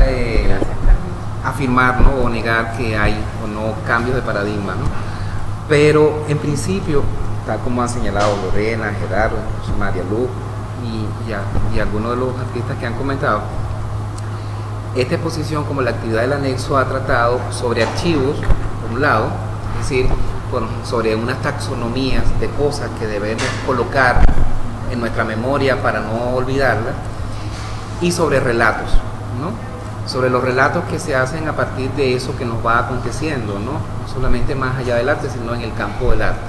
afirmar, ¿no?, o negar que hay o no cambios de paradigma, ¿no? Pero en principio, tal como han señalado Lorena, Gerardo, María Luz y algunos de los artistas que han comentado, esta exposición, como la actividad del anexo, ha tratado sobre archivos, por un lado, es decir, sobre unas taxonomías de cosas que debemos colocar en nuestra memoria para no olvidarlas, y sobre relatos, ¿no? Sobre los relatos que se hacen a partir de eso que nos va aconteciendo, ¿no? No solamente más allá del arte, sino en el campo del arte.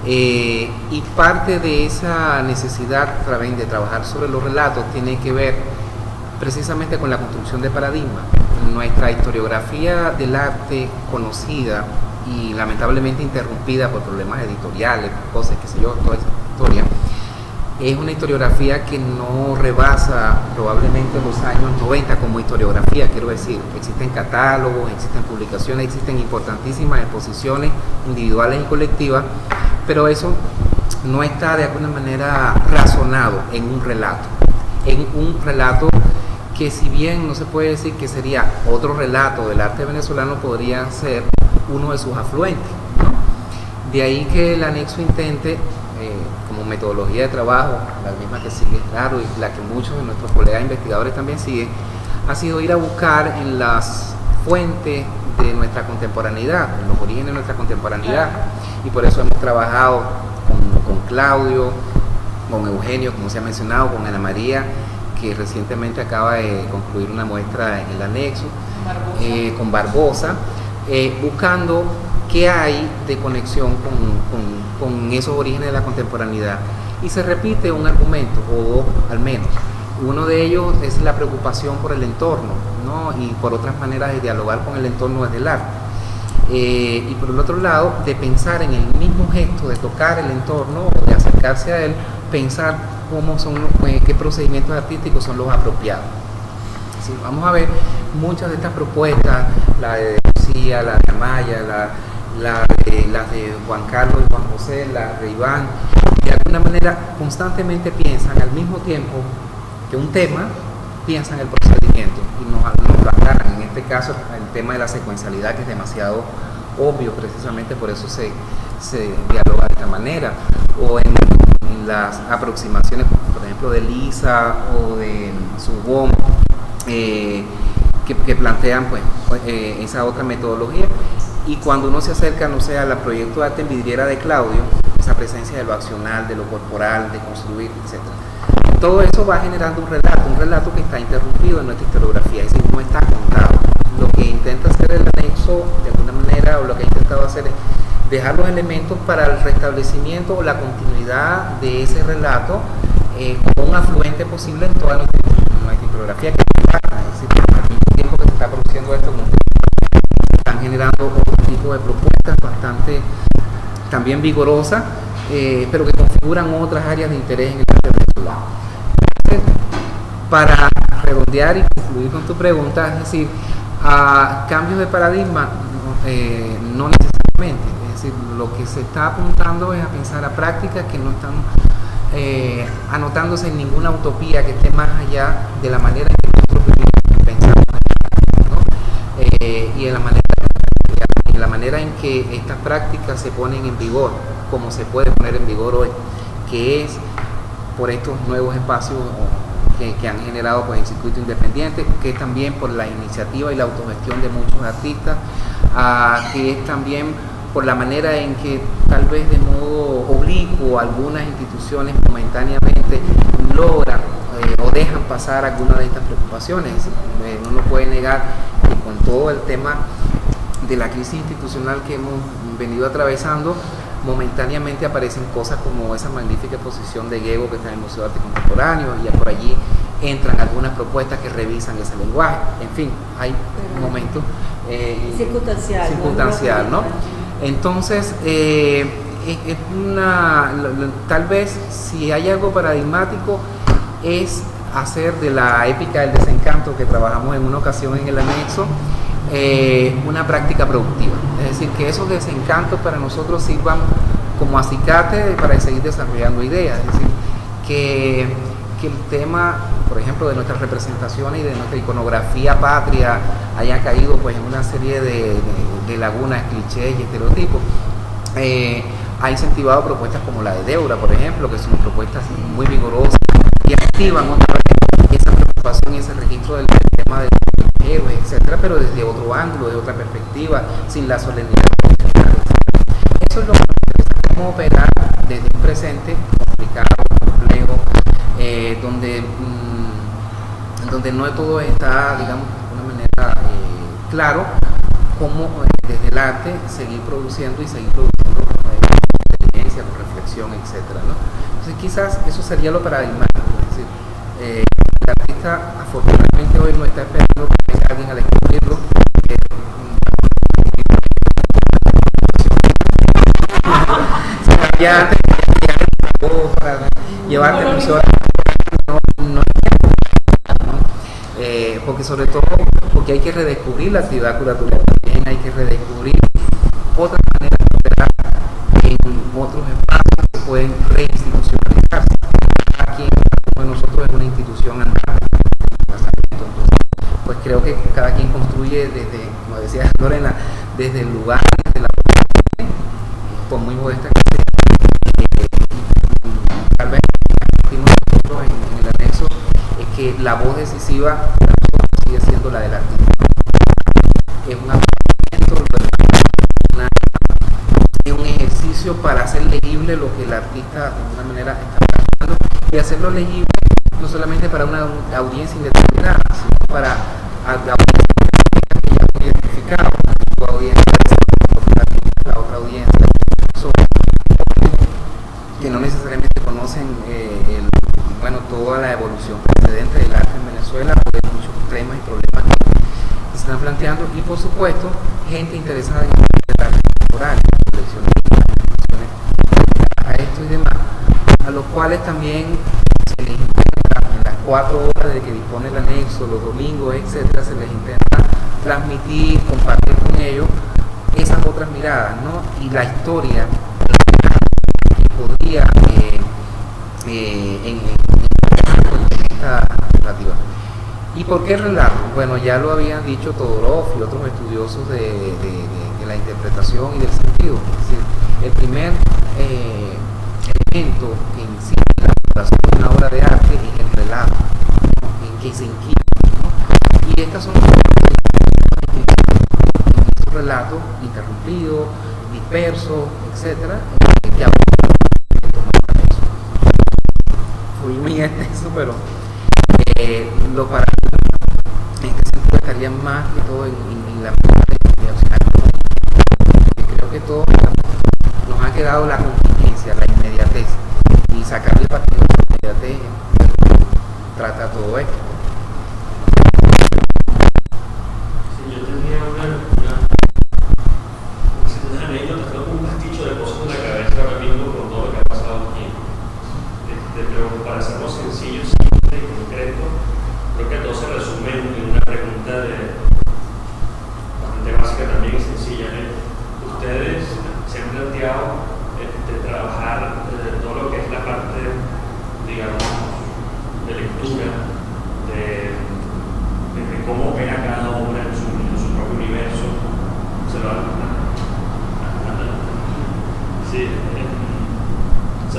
Y parte de esa necesidad de trabajar sobre los relatos tiene que ver precisamente con la construcción de paradigmas. Nuestra historiografía del arte conocida y lamentablemente interrumpida por problemas editoriales, cosas, qué sé yo, toda esa historia, es una historiografía que no rebasa probablemente los años 90 como historiografía, quiero decir. Existen catálogos, existen publicaciones, existen importantísimas exposiciones individuales y colectivas, pero eso no está de alguna manera razonado en un relato que, si bien no se puede decir que sería otro relato del arte venezolano, podría ser uno de sus afluentes, ¿no? De ahí que el anexo intente, como metodología de trabajo, la misma que sigue Claro y la que muchos de nuestros colegas investigadores también siguen, ha sido ir a buscar en las fuentes de nuestra contemporaneidad, en los orígenes de nuestra contemporaneidad, y por eso hemos trabajado con Claudio, con Eugenio, como se ha mencionado, con Ana María, que recientemente acaba de concluir una muestra en el anexo, con Barbosa, buscando qué hay de conexión con esos orígenes de la contemporaneidad. Y se repite un argumento, o dos al menos. Uno de ellos es la preocupación por el entorno, ¿no?, y por otras maneras de dialogar con el entorno desde el arte. Y por el otro lado, de pensar en el mismo gesto de tocar el entorno o de acercarse a él, pensar cómo son qué procedimientos artísticos son los apropiados. Sí, vamos a ver muchas de estas propuestas, la de Lucía, la de Amaya, las de Juan Carlos y Juan José, la de Iván, de alguna manera constantemente piensan al mismo tiempo que un tema, piensan el procedimiento y nos lo aclaran. En este caso, el tema de la secuencialidad, que es demasiado obvio, precisamente por eso se dialoga de esta manera, o en las aproximaciones, por ejemplo, de Lisa o de Subón, que plantean pues esa otra metodología. Y cuando uno se acerca, no sé, al proyecto de arte en vidriera de Claudio, esa presencia de lo accional, de lo corporal, de construir, etc. Todo eso va generando un relato que está interrumpido en nuestra historiografía, es decir, no está contado. Lo que intenta hacer el anexo, de alguna manera, o lo que ha intentado hacer, es dejar los elementos para el restablecimiento o la continuidad de ese relato como un afluente posible en toda nuestra historiografía, que es decir, al mismo tiempo que se está produciendo esto, como están generando otro tipo de propuestas bastante también vigorosas, pero que configuran otras áreas de interés en el arte venezolano. Entonces, para redondear y concluir con tu pregunta, es decir, cambios de paradigma, no necesariamente. Es decir, lo que se está apuntando es a pensar a prácticas que no están anotándose en ninguna utopía que esté más allá de la manera en que nosotros vivimos y pensamos, ¿no? Y en la manera en que estas prácticas se ponen en vigor, como se puede poner en vigor hoy, que es por estos nuevos espacios que han generado pues, el circuito independiente, que es también por la iniciativa y la autogestión de muchos artistas, que es también por la manera en que tal vez de modo oblicuo algunas instituciones momentáneamente logran o dejan pasar algunas de estas preocupaciones. No puede negar que con todo el tema de la crisis institucional que hemos venido atravesando, momentáneamente aparecen cosas como esa magnífica exposición de Gego que está en el Museo de Arte Contemporáneo, y por allí entran algunas propuestas que revisan ese lenguaje. En fin, hay momentos circunstancial, ¿no? Entonces, tal vez si hay algo paradigmático es hacer de la épica del desencanto, que trabajamos en una ocasión en el anexo, una práctica productiva. Es decir, que esos desencantos para nosotros sirvan como acicate para seguir desarrollando ideas. Es decir, que el tema por ejemplo, de nuestras representaciones y de nuestra iconografía patria haya caído pues en una serie de lagunas, clichés y estereotipos, ha incentivado propuestas como la de Débora, por ejemplo, que son propuestas muy vigorosas y activan otra vez esa preocupación y ese registro del tema de los héroes, etcétera, pero desde otro ángulo, de otra perspectiva, sin la solemnidad. Eso es lo que interesa, cómo operar desde un presente complicado, complejo, donde no todo está, digamos, de una manera claro, cómo desde el arte seguir produciendo inteligencia, reflexión, etcétera, ¿no? Entonces quizás eso sería lo paradigmático, es decir, el artista afortunadamente hoy no está esperando que venga alguien a descubrirlo, ya antes para llevarte el museo no porque sobre todo porque hay que redescubrir la actividad curatorial, también hay que redescubrir otras maneras de operar en otros espacios que pueden reinstitucionalizarse. Aquí uno de nosotros es una institución andante, entonces pues creo que cada quien construye desde, como decía Lorena, desde el lugar, desde la por muy modesta que sea, tal vez nosotros en el anexo es que la voz decisiva sigue siendo la del artista. Es un acompañamiento, es un ejercicio para hacer legible lo que el artista de alguna manera está planteando y hacerlo legible no solamente para una audiencia indeterminada, sino para la audiencia que ya fue identificada, la audiencia de la otra audiencia, que no necesariamente conocen toda la evolución precedente del arte en Venezuela o de muchos temas y problemas que se están planteando, y por supuesto gente interesada en el arte contemporáneo, coleccionistas, a esto y demás, a los cuales también se les intenta en las 4 horas de que dispone el anexo, los domingos, etcétera, se les intenta transmitir, compartir con ellos esas otras miradas, ¿no? Y la historia que podría en esta narrativa. ¿Y por qué relato? Bueno, ya lo habían dicho Todorov y otros estudiosos de la interpretación y del sentido. Es decir, el primer elemento que incide en la elaboración de una obra de arte es el relato, ¿no? En que se inquieta, ¿no? Y estas son un relato interrumpido, disperso, etcétera, que fui muy extenso, pero lo para en este sentido estaría más que todo en la parte de opcional. Creo que todos nos ha quedado la contingencia, la inmediatez, y sacarle partido de la inmediatez trata todo esto. Sí, yo tenía una anécdota, tengo un pasticho de cosas en la cabeza ahora mismo con todo lo que ha pasado aquí. Pero para hacerlo sencillo, simple y concreto, creo que todo se resume en una pregunta bastante básica también y sencilla. Ustedes se han planteado trabajar todo lo que es la parte, digamos, de lectura, de cómo opera cada obra en su propio universo. Se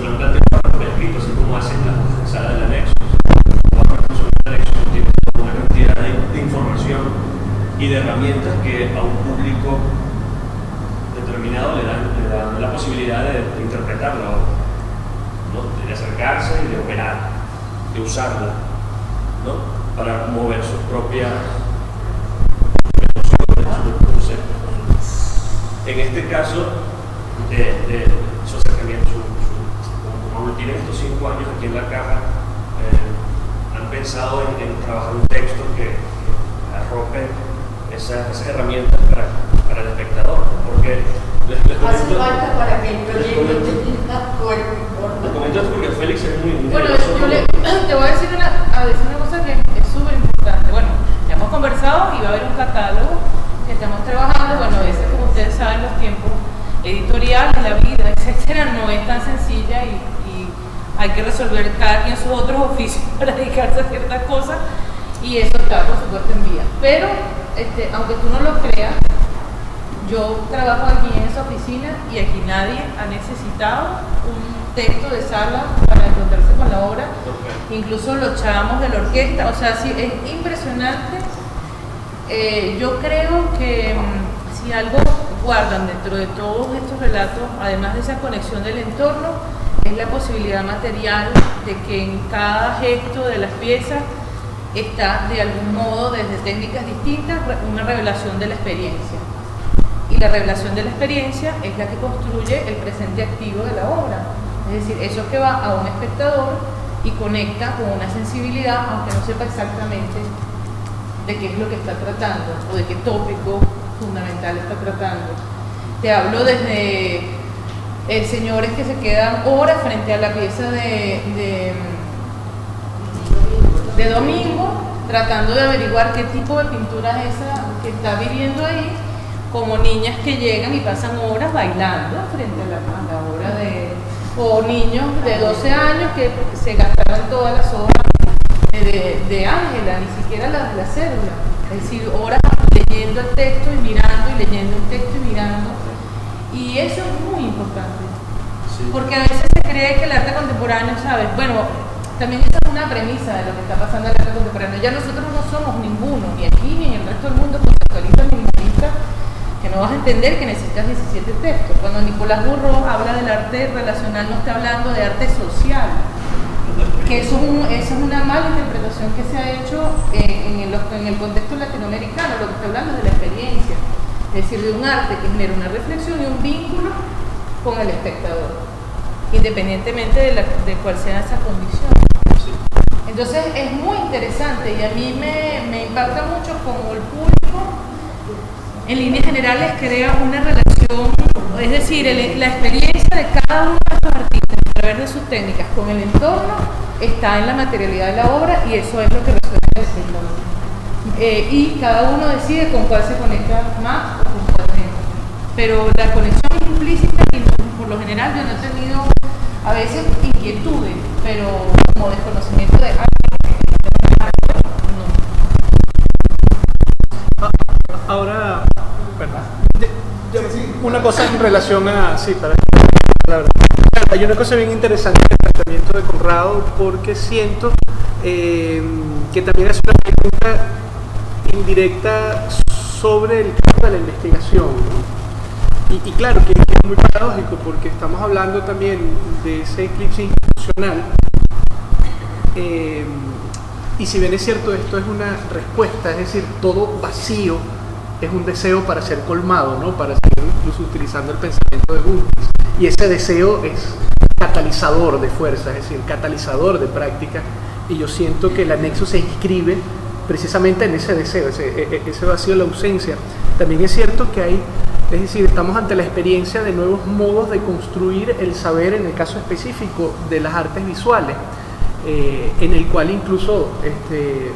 lo han planteado por escrito, así como hacen las salas del anexo. El anexo tiene una cantidad de información y de herramientas que a un público determinado le dan la posibilidad de interpretar la obra, ¿no? De acercarse y de operar, de usarla, ¿no? Para mover sus propias emociones, sus conceptos. En este caso, su acercamiento, como tienen estos 5 años aquí en la caja, han pensado en trabajar un texto que arrope esas herramientas para el espectador, porque hace falta para que el proyecto tenga cuerpo y forma. Les comento esto porque Félix es muy bueno, te voy a decir una cosa que es súper importante. Bueno, ya hemos conversado y va a haber un catálogo que estamos trabajando. Bueno, a veces, como ustedes saben, los tiempos editoriales, la vida, etcétera, no es tan sencilla y hay que resolver cada quien sus otros oficios para dedicarse a ciertas cosas y eso está por supuesto en vía. Pero aunque tú no lo creas, yo trabajo aquí en esa oficina y aquí nadie ha necesitado un texto de sala para encontrarse con la obra, incluso los chavos de la orquesta, o sea, sí, es impresionante. Yo creo que si algo guardan dentro de todos estos relatos, además de esa conexión del entorno, es la posibilidad material de que en cada gesto de las piezas está de algún modo, desde técnicas distintas, una revelación de la experiencia. Y la revelación de la experiencia es la que construye el presente activo de la obra. Es decir, eso que va a un espectador y conecta con una sensibilidad, aunque no sepa exactamente de qué es lo que está tratando o de qué tópico fundamental está tratando. Te hablo desde señores que se quedan horas frente a la pieza de Domingo, tratando de averiguar qué tipo de pintura es esa que está viviendo ahí, como niñas que llegan y pasan horas bailando frente a la obra o niños de 12 años que se gastaron todas las horas de Ángela, ni siquiera las de la cédula, es decir, horas leyendo el texto y mirando y leyendo el texto y mirando, y eso es muy importante, porque a veces se cree que el arte contemporáneo, ¿sabes? Bueno, también esa es una premisa de lo que está pasando en el arte contemporáneo. Ya nosotros no somos ninguno, ni aquí ni en el resto del mundo, conceptualistas ni minimalistas, que no vas a entender que necesitas 17 textos. Cuando Nicolás Burro habla del arte relacional, no está hablando de arte social, que eso es una mala interpretación que se ha hecho en el contexto latinoamericano. Lo que está hablando es de la experiencia, es decir, de un arte que genera una reflexión y un vínculo con el espectador, independientemente de cuál sea esa condición. Entonces es muy interesante y a mí me impacta mucho como el público en líneas generales crea una relación, es decir, la experiencia de cada uno de estos artistas a través de sus técnicas con el entorno está en la materialidad de la obra y eso es lo que resuelve el espectador. Y cada uno decide con cuál se conecta más o con cuál menos. Pero la conexión es implícita y por lo general yo no he tenido a veces inquietudes, pero como desconocimiento de Ahora, bueno, una cosa en relación a... Sí, para hay una cosa bien interesante en el tratamiento de Conrado, porque siento que también hace una pregunta indirecta sobre el campo de la investigación, ¿no? Y claro, que es muy paradójico, porque estamos hablando también de ese eclipse institucional, y si bien es cierto, esto es una respuesta, es decir, todo vacío es un deseo para ser colmado, ¿no? Para seguir incluso utilizando el pensamiento de Bultmann. Y ese deseo es catalizador de fuerza, es decir, catalizador de práctica. Y yo siento que el anexo se inscribe precisamente en ese deseo, ese vacío de la ausencia. También es cierto que hay, es decir, estamos ante la experiencia de nuevos modos de construir el saber, en el caso específico de las artes visuales, en el cual incluso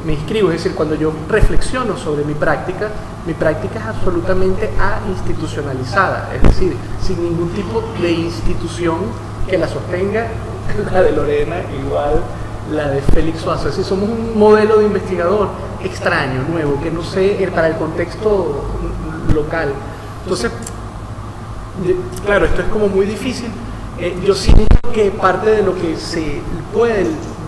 me inscribo, es decir, cuando yo reflexiono sobre mi práctica es absolutamente institucionalizada, es decir, sin ningún tipo de institución que la sostenga, la de Lorena igual, la de Félix Suazo, es decir, somos un modelo de investigador extraño, nuevo, que no sé, para el contexto local. Entonces, claro, esto es como muy difícil. Yo siento que parte de lo que se puede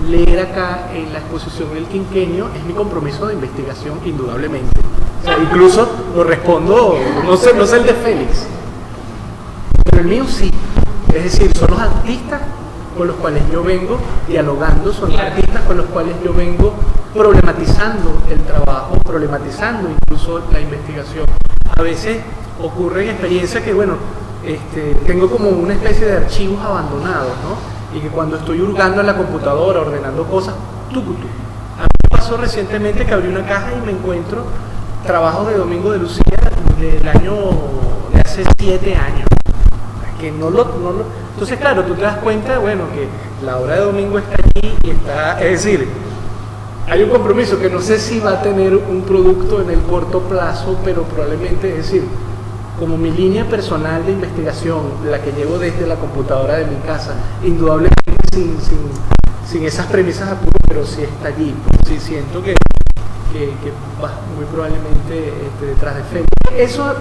leer acá en la exposición del quinquenio es mi compromiso de investigación, indudablemente. O sea, incluso lo respondo, no sé el de Félix, pero el mío sí. Es decir, son los artistas con los cuales yo vengo dialogando, son los artistas con los cuales yo vengo problematizando el trabajo, problematizando incluso la investigación. A veces ocurren experiencias que, bueno, tengo como una especie de archivos abandonados, ¿no? Y que cuando estoy hurgando en la computadora, ordenando cosas, a mí me pasó recientemente que abrí una caja y me encuentro trabajos de Domingo de Lucía del año de hace 7 años. Que entonces, claro, tú te das cuenta, bueno, que la obra de Domingo está allí y está, es decir, hay un compromiso que no sé si va a tener un producto en el corto plazo, pero probablemente, es decir, como mi línea personal de investigación, la que llevo desde la computadora de mi casa, indudablemente sin sin esas premisas a puro, pero sí está allí. Sí siento que va muy probablemente detrás de Félix. Eso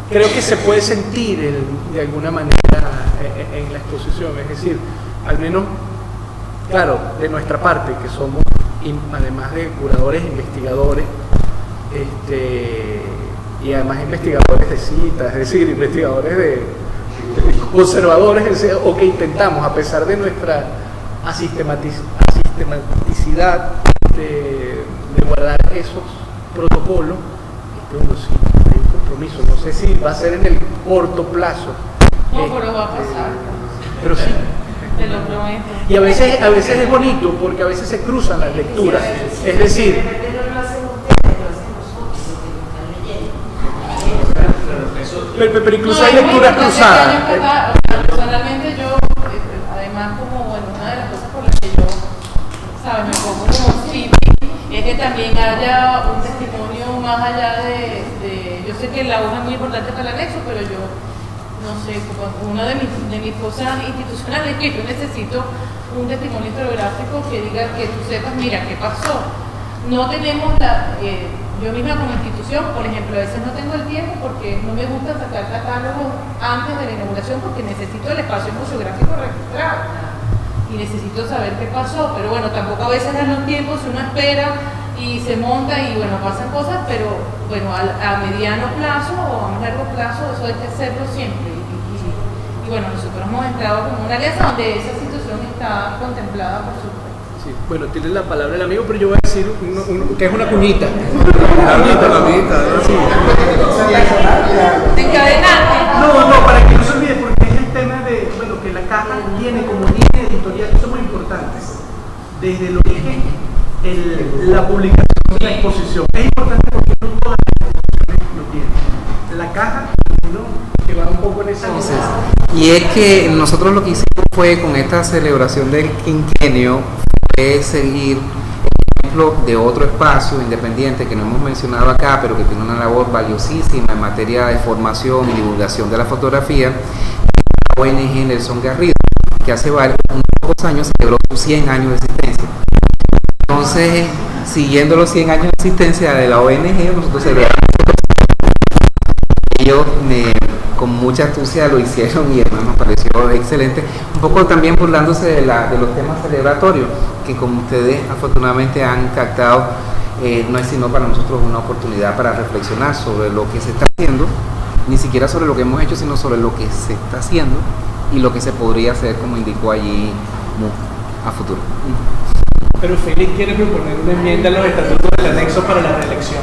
creo que se puede sentir de alguna manera en la exposición, es decir, al menos, claro, de nuestra parte, que somos, además de curadores, investigadores, y además investigadores de citas, es decir, investigadores de conservadores, o que intentamos, a pesar de nuestra asistematicidad de guardar esos protocolos, bueno, sí, hay un compromiso, no sé si va a ser en el corto plazo. No, pero va a pasar. Pero sí. Te lo prometo. Y a veces es bonito porque a veces se cruzan las lecturas. Es decir, pero incluso hay lecturas cruzadas. Personalmente yo, además como bueno, una de las cosas por las que yo, ¿sabes? Me pongo como civil, es que también haya un testimonio más allá de yo sé que la hoja es muy importante para el anexo, pero yo no sé, una de mis cosas institucionales es que yo necesito un testimonio historiográfico que diga, que tú sepas, mira, ¿qué pasó? No tenemos yo misma como institución, por ejemplo, a veces no tengo el tiempo porque no me gusta sacar catálogos antes de la inauguración porque necesito el espacio museográfico registrado y necesito saber qué pasó, pero bueno, tampoco a veces dan los tiempos, uno espera y se monta y bueno, pasan cosas, pero bueno, a mediano plazo o a más largo plazo eso hay que hacerlo siempre y bueno, nosotros hemos entrado como una alianza donde esa situación está contemplada por supuesto. Sí, bueno, tiene la palabra el amigo, pero yo voy a decir que es una cuñita. Encadenante. No, para que no se olvide, porque es el tema de, bueno, que la caja tiene como línea editorial, eso es muy importante, desde el origen, la publicación de la exposición. Es importante porque no todas las exposiciones lo tienen. La caja, ¿no?, que va un poco en esa entonces, y es que nosotros lo que hicimos fue, con esta celebración del quinquenio, fue seguir el ejemplo de otro espacio independiente que no hemos mencionado acá, pero que tiene una labor valiosísima en materia de formación y divulgación de la fotografía, la ONG Nelson Garrido, que hace unos pocos años celebró sus 100 años de existencia. Entonces, siguiendo los 100 años de existencia de la ONG, nosotros celebramos. Ellos con mucha astucia lo hicieron y además nos pareció excelente, un poco también burlándose de los temas celebratorios, que como ustedes afortunadamente han captado, no es sino para nosotros una oportunidad para reflexionar sobre lo que se está haciendo, ni siquiera sobre lo que hemos hecho, sino sobre lo que se está haciendo y lo que se podría hacer, como indicó allí, a futuro. Pero Félix quiere proponer una enmienda a los estatutos del anexo para la reelección.